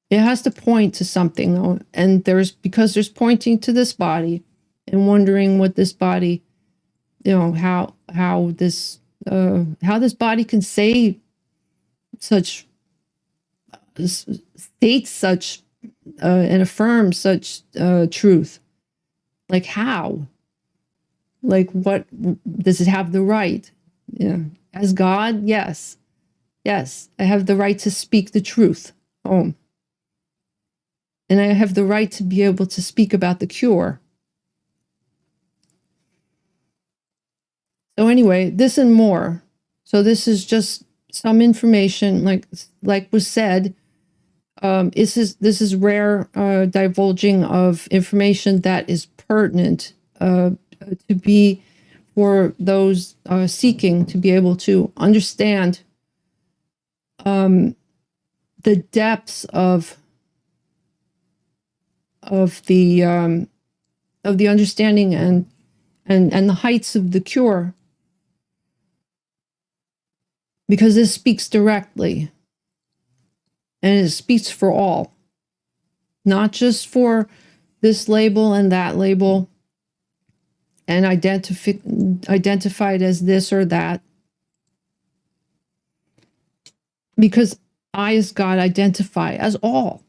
It has to point to something, though, and because there's pointing to this body and wondering what this body, how this body can say such, state such, and affirm such truth. Like how? Like what? Does it have the right? Yeah. As God, yes. Yes, I have the right to speak the truth. Oh. And I have the right to be able to speak about the cure. So anyway, this and more. So this is just some information, like was said. This is rare divulging of information that is pertinent to be for those seeking to be able to understand the depths of the understanding and the heights of the cure. because this speaks directly, and it speaks for all, not just for this label and that label, and identified as this or that, because I as God identify as all.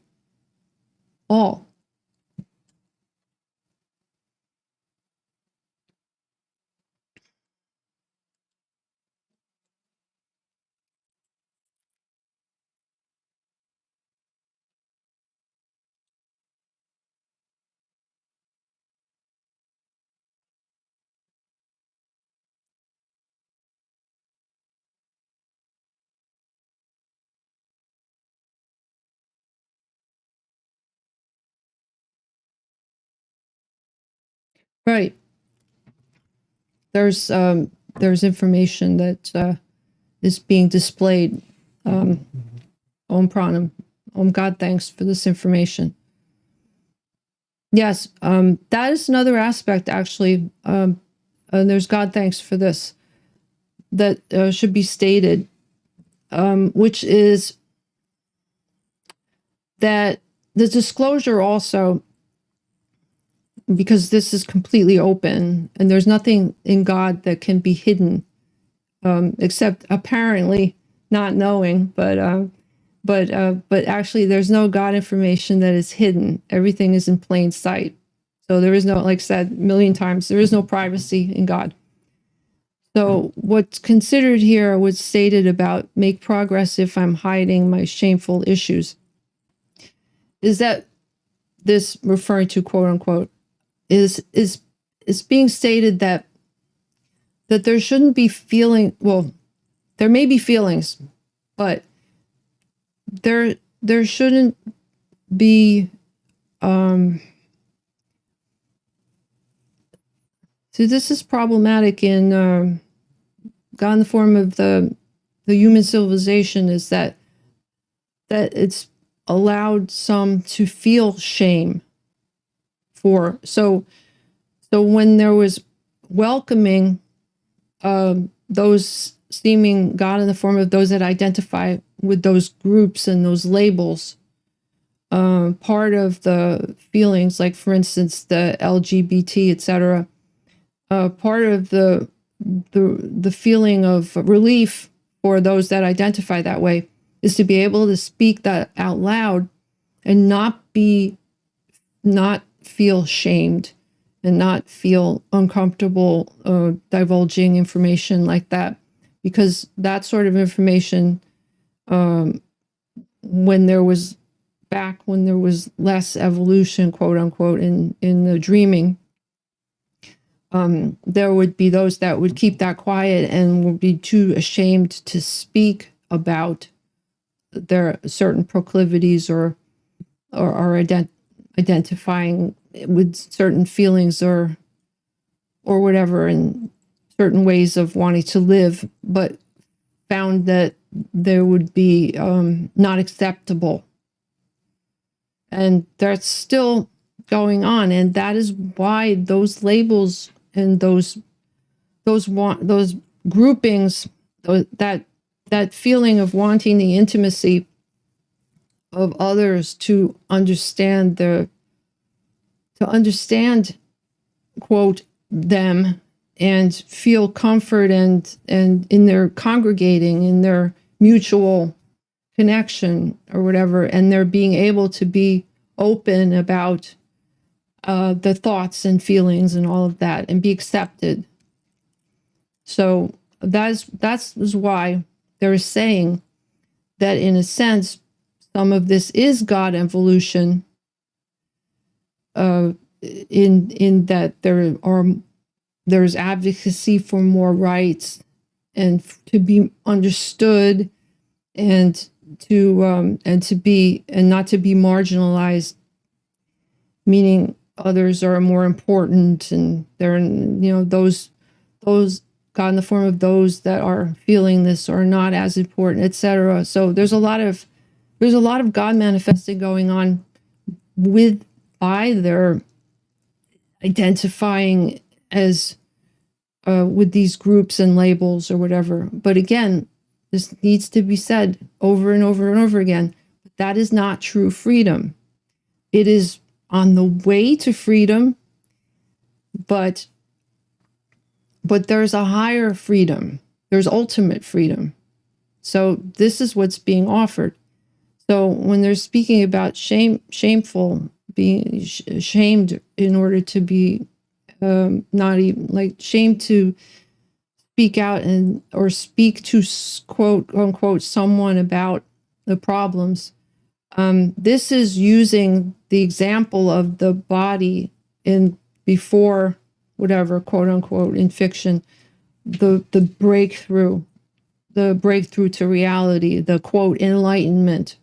Right. There's information that is being displayed. Om Pranam. Om God, thanks for this information. Yes, that is another aspect, actually. And there's God, thanks for this, that should be stated, which is that the disclosure also, because this is completely open and there's nothing in God that can be hidden, except apparently not knowing, but actually there's no God information that is hidden. Everything is in plain sight. So there is no, like I said a million times, there is no privacy in God. So what's considered here, what's stated about make progress if I'm hiding my shameful issues, is that this, referring to quote unquote, is being stated that there shouldn't be feeling, well, there may be feelings, but there shouldn't be so this is problematic in God in the form of the human civilization, is that it's allowed some to feel shame for. So when there was welcoming those seeming God in the form of those that identify with those groups and those labels, part of the feelings, like for instance the LGBT, etc., part of the feeling of relief for those that identify that way is to be able to speak that out loud and not feel shamed and not feel uncomfortable divulging information like that, because that sort of information, when there was less evolution, quote unquote, in the dreaming, there would be those that would keep that quiet and would be too ashamed to speak about their certain proclivities or identifying with certain feelings or whatever, and certain ways of wanting to live, but found that there would be not acceptable. And that's still going on, and that is why those labels and those groupings, that feeling of wanting the intimacy of others to understand quote them and feel comfort and in their congregating, in their mutual connection or whatever, and they're being able to be open about the thoughts and feelings and all of that and be accepted. So that's why they're saying that in a sense some of this is God evolution, in that there's advocacy for more rights and to be understood and to be, and not to be marginalized, meaning others are more important, and they're, those God in the form of those that are feeling this are not as important, etc. So there's a lot of God manifesting going on by their identifying as with these groups and labels or whatever. But again, This needs to be said over and over and over again. That is not true freedom. It is on the way to freedom, but there's a higher freedom. There's ultimate freedom. So this is what's being offered. So when they're speaking about shameful, being shamed in order to be not even like shamed to speak out and or speak to quote unquote someone about the problems, this is using the example of the body in before whatever quote unquote in fiction, the breakthrough to reality, the quote enlightenment.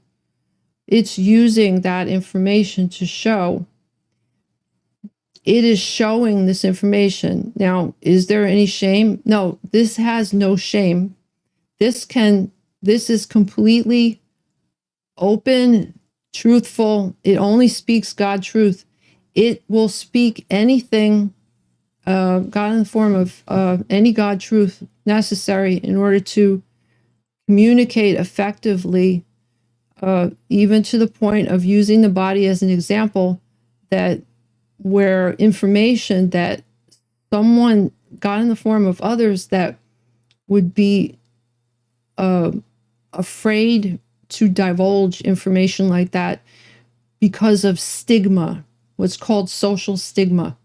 It's using that information to show. It is showing this information. Now, is there any shame? No, this has no shame. This is completely open, truthful. It only speaks God truth. It will speak anything, God in the form of any God truth necessary in order to communicate effectively, even to the point of using the body as an example, that where information that someone got in the form of others that would be afraid to divulge information like that because of stigma, what's called social stigma.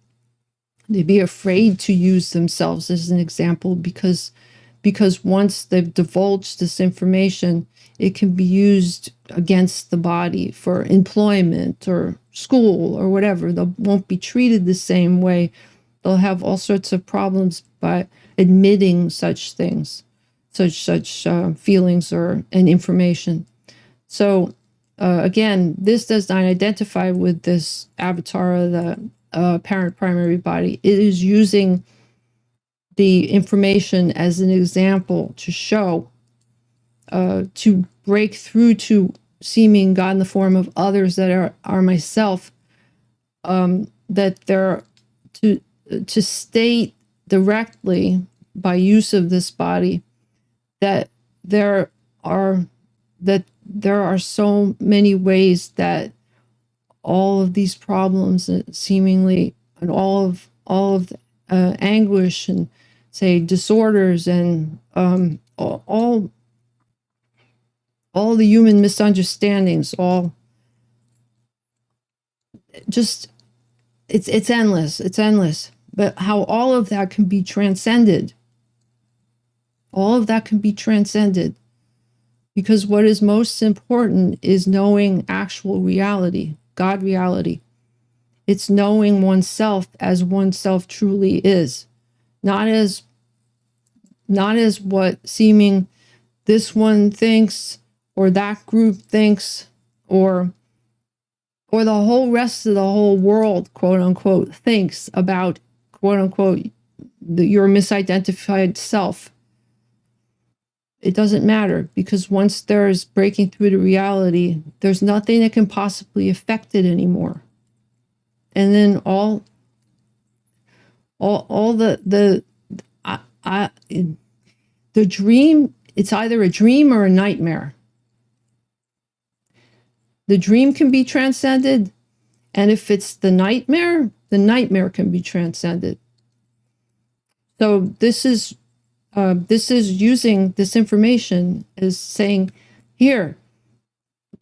They'd be afraid to use themselves as an example because once they've divulged this information, it can be used against the body for employment or school or whatever. They won't be treated the same way. They'll have all sorts of problems by admitting such things, such feelings and information. So again, this does not identify with this avatara, the apparent primary body. It is using the information as an example to show, to break through to seeming God in the form of others that are myself, that they're to state directly by use of this body that there are so many ways that all of these problems seemingly and all of anguish and say disorders and all the human misunderstandings, all just it's endless, but how all of that can be transcended, because what is most important is knowing actual reality, God reality. It's knowing oneself as oneself truly is, not as what seeming this one thinks or that group thinks or the whole rest of the whole world, quote unquote, thinks about, quote unquote, your misidentified self. It doesn't matter, because once there's breaking through to reality, there's nothing that can possibly affect it anymore. And then all the dream, it's either a dream or a nightmare. The dream can be transcended, and if it's the nightmare can be transcended. So this is using this information as saying, here,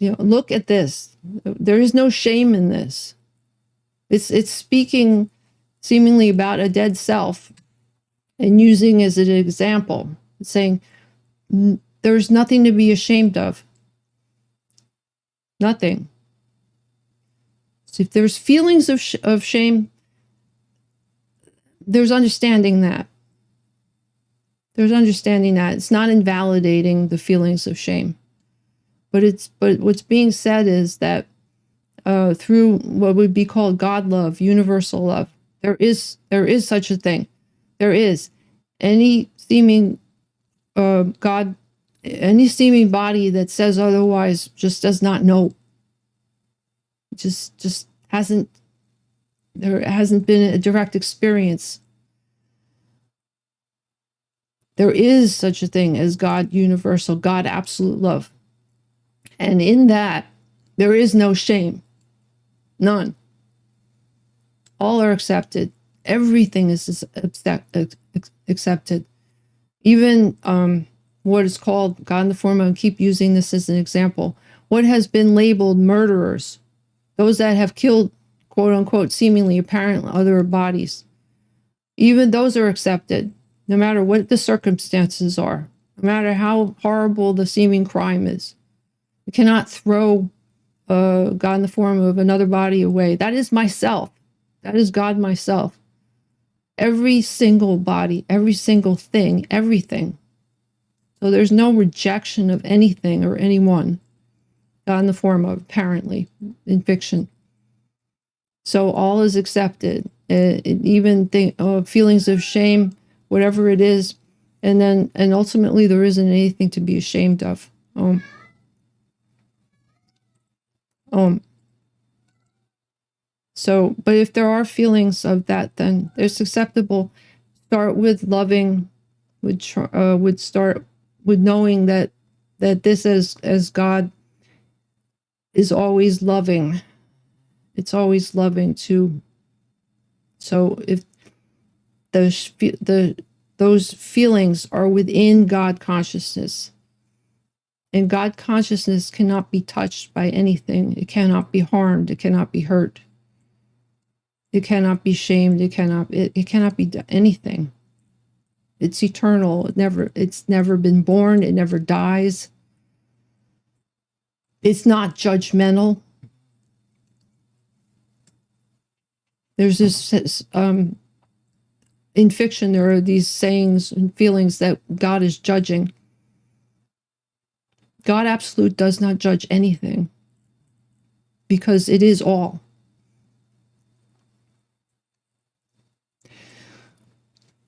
look at this. There is no shame in this. It's speaking seemingly about a dead self and using as an example, saying there's nothing to be ashamed of. Nothing. So if there's feelings of shame, there's understanding that. It's not invalidating the feelings of shame, but what's being said is that through what would be called God love, universal love, there is such a thing. There is any seeming any seeming body that says otherwise just does not know. Just hasn't been a direct experience. There is such a thing as God universal, God absolute love. And in that, there is no shame. None. All are accepted. Everything is accepted. Even what is called, God in the form of, I keep using this as an example, what has been labeled murderers, those that have killed, quote unquote, seemingly apparent other bodies, even those are accepted, no matter what the circumstances are, no matter how horrible the seeming crime is. You cannot throw God in the form of another body away. That is myself. That is God myself. Every single body, every single thing, everything. So there's no rejection of anything or anyone, God in the form of, apparently, in fiction. So all is accepted, even feelings of shame, whatever it is, and ultimately there isn't anything to be ashamed of. So, but if there are feelings of that, then it's acceptable. Start with loving, would start with knowing that this as God is always loving. It's always loving too. So if those feelings are within God consciousness, and God consciousness cannot be touched by anything. It cannot be harmed. It cannot be hurt. It cannot be shamed. It cannot be anything. It's eternal. It's never been born. It never dies. It's not judgmental. There's this, in fiction, there are these sayings and feelings that God is judging. God absolute does not judge anything because it is all.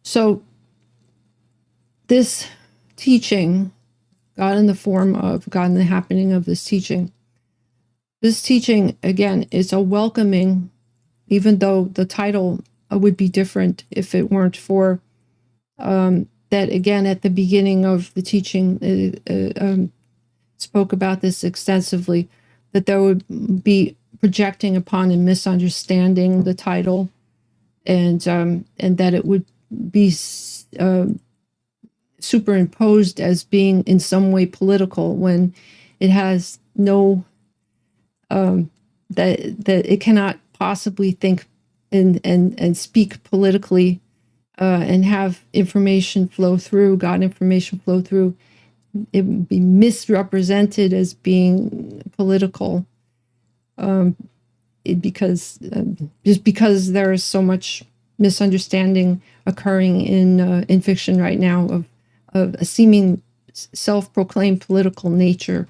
So this teaching, God in the form of, God in the happening of this teaching, again, is a welcoming, even though the title would be different if it weren't for that, again, at the beginning of the teaching, spoke about this extensively, that there would be projecting upon and misunderstanding the title, and that it would be superimposed as being in some way political when it has no, that it cannot possibly think and speak politically and have information flow through, God information flow through. It would be misrepresented as being political, just because there is so much misunderstanding occurring in fiction right now of a seeming self-proclaimed political nature.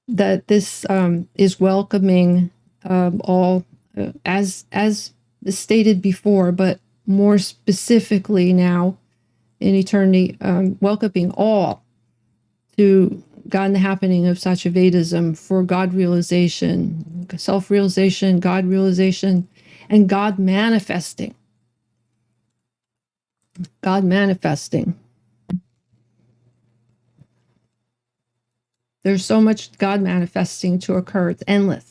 That this is welcoming all, as stated before, but more specifically now, in eternity, welcoming all to God in the happening of Satyavedism for God realization, self-realization, God realization, and God manifesting. God manifesting. There's so much God manifesting to occur. It's endless.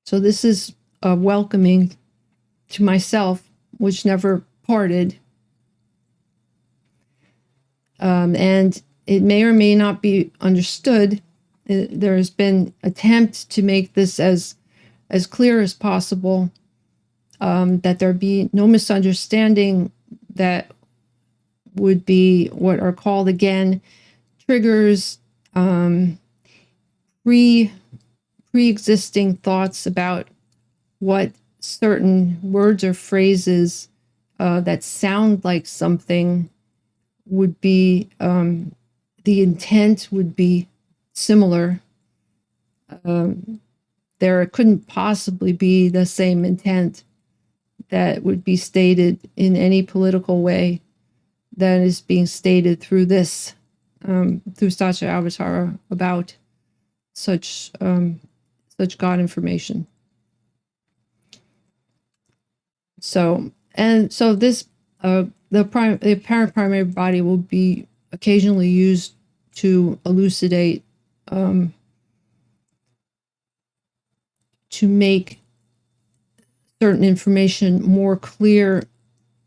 So this is welcoming to myself, which never parted. And it may or may not be understood. There has been attempt to make this as clear as possible, that there be no misunderstanding, that would be what are called, again, triggers, pre-existing thoughts about what certain words or phrases that sound like something would be, the intent would be similar. There couldn't possibly be the same intent that would be stated in any political way that is being stated through this, through Satyavatara, about such such God information. So this the apparent primary body will be occasionally used to elucidate, to make certain information more clear,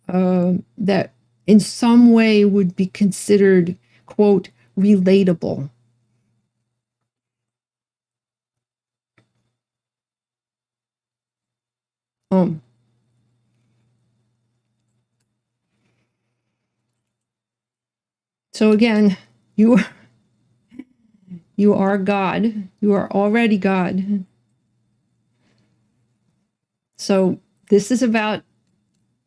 that in some way would be considered, quote, relatable. So again, you are God. You are already God. So this is about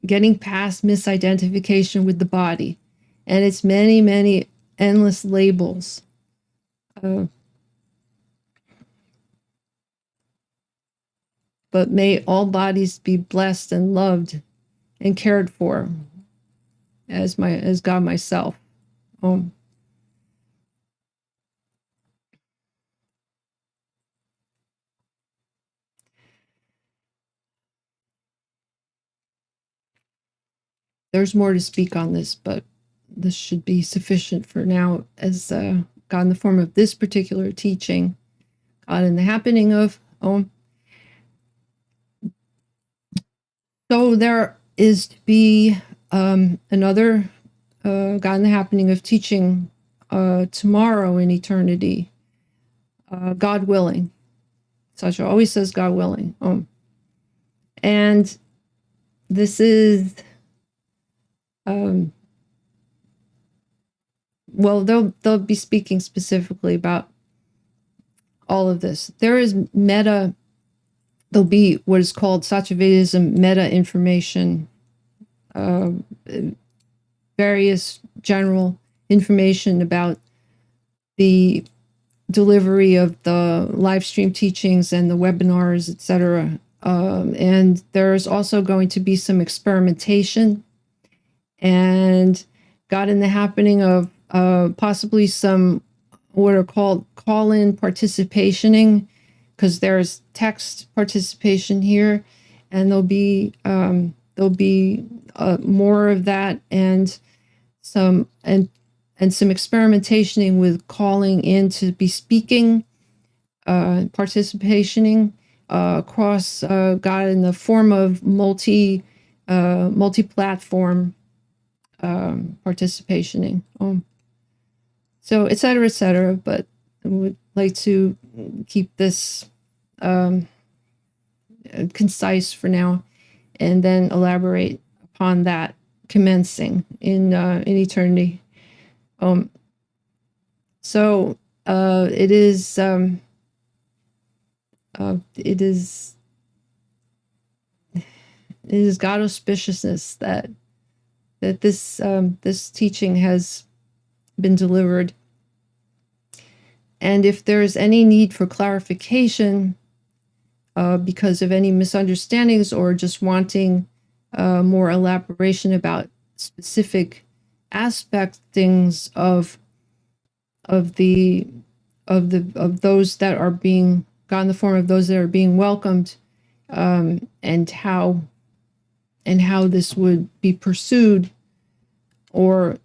getting past misidentification with the body and its many, many endless labels. But may all bodies be blessed and loved and cared for as God myself. There's more to speak on this, but this should be sufficient for now as God in the form of this particular teaching, God in the happening of Om. So there is to be another God in the happening of teaching tomorrow in eternity, God willing. Satya always says God willing. And this is, well, they'll be speaking specifically about all of this. There is meta, there'll be what is called Satyavedism meta information, various general information about the delivery of the live stream teachings and the webinars, etc. And there's also going to be some experimentation and God in the happening of possibly some what are called call-in participationing, because there's text participation here, and there'll be more of that, and some experimentationing with calling in to be speaking, participationing across God in the form of multi-platform participationing. So et cetera, but I would like to keep this concise for now, and then elaborate upon that commencing in eternity. So it is God auspiciousness that this teaching has been delivered. And if there is any need for clarification because of any misunderstandings or just wanting more elaboration about specific aspects of those that are being God in the form of those that are being welcomed, and how this would be pursued, or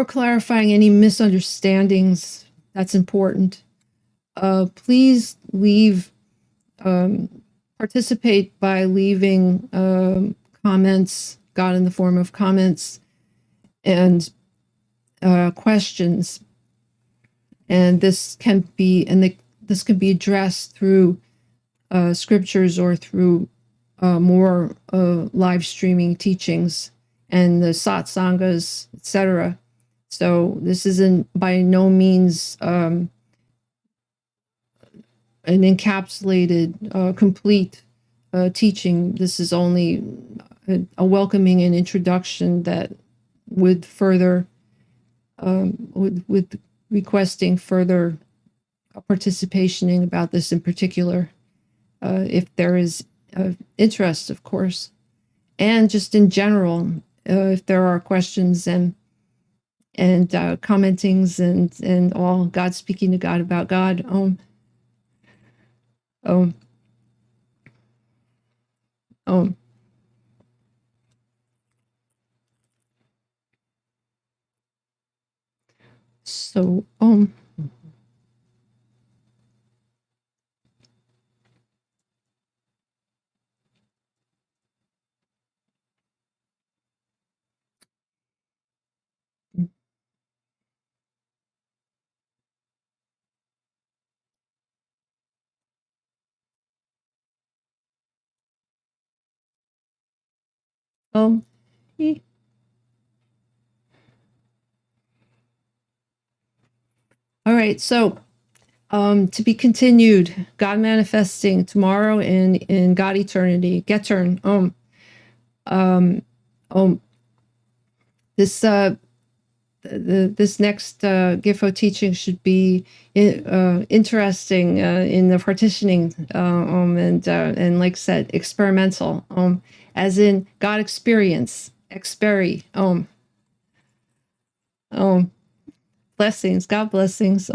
clarifying any misunderstandings, that's important. Please participate by leaving comments, God in the form of comments and questions, and this can be addressed through scriptures or through more live streaming teachings and the satsangas, etc. So this isn't by no means an encapsulated, complete teaching. This is only a welcoming and introduction that with further, with requesting further participation in about this in particular, if there is interest, of course, and just in general, if there are questions and commentings and all, God speaking to God about God. Om. Om. So Om. Om. All right, so to be continued, God manifesting tomorrow in God eternity. Get turn. This this next GIFO teaching should be interesting in the partitioning, and like I said, experimental. As in God experience, experi. Blessings, God blessings.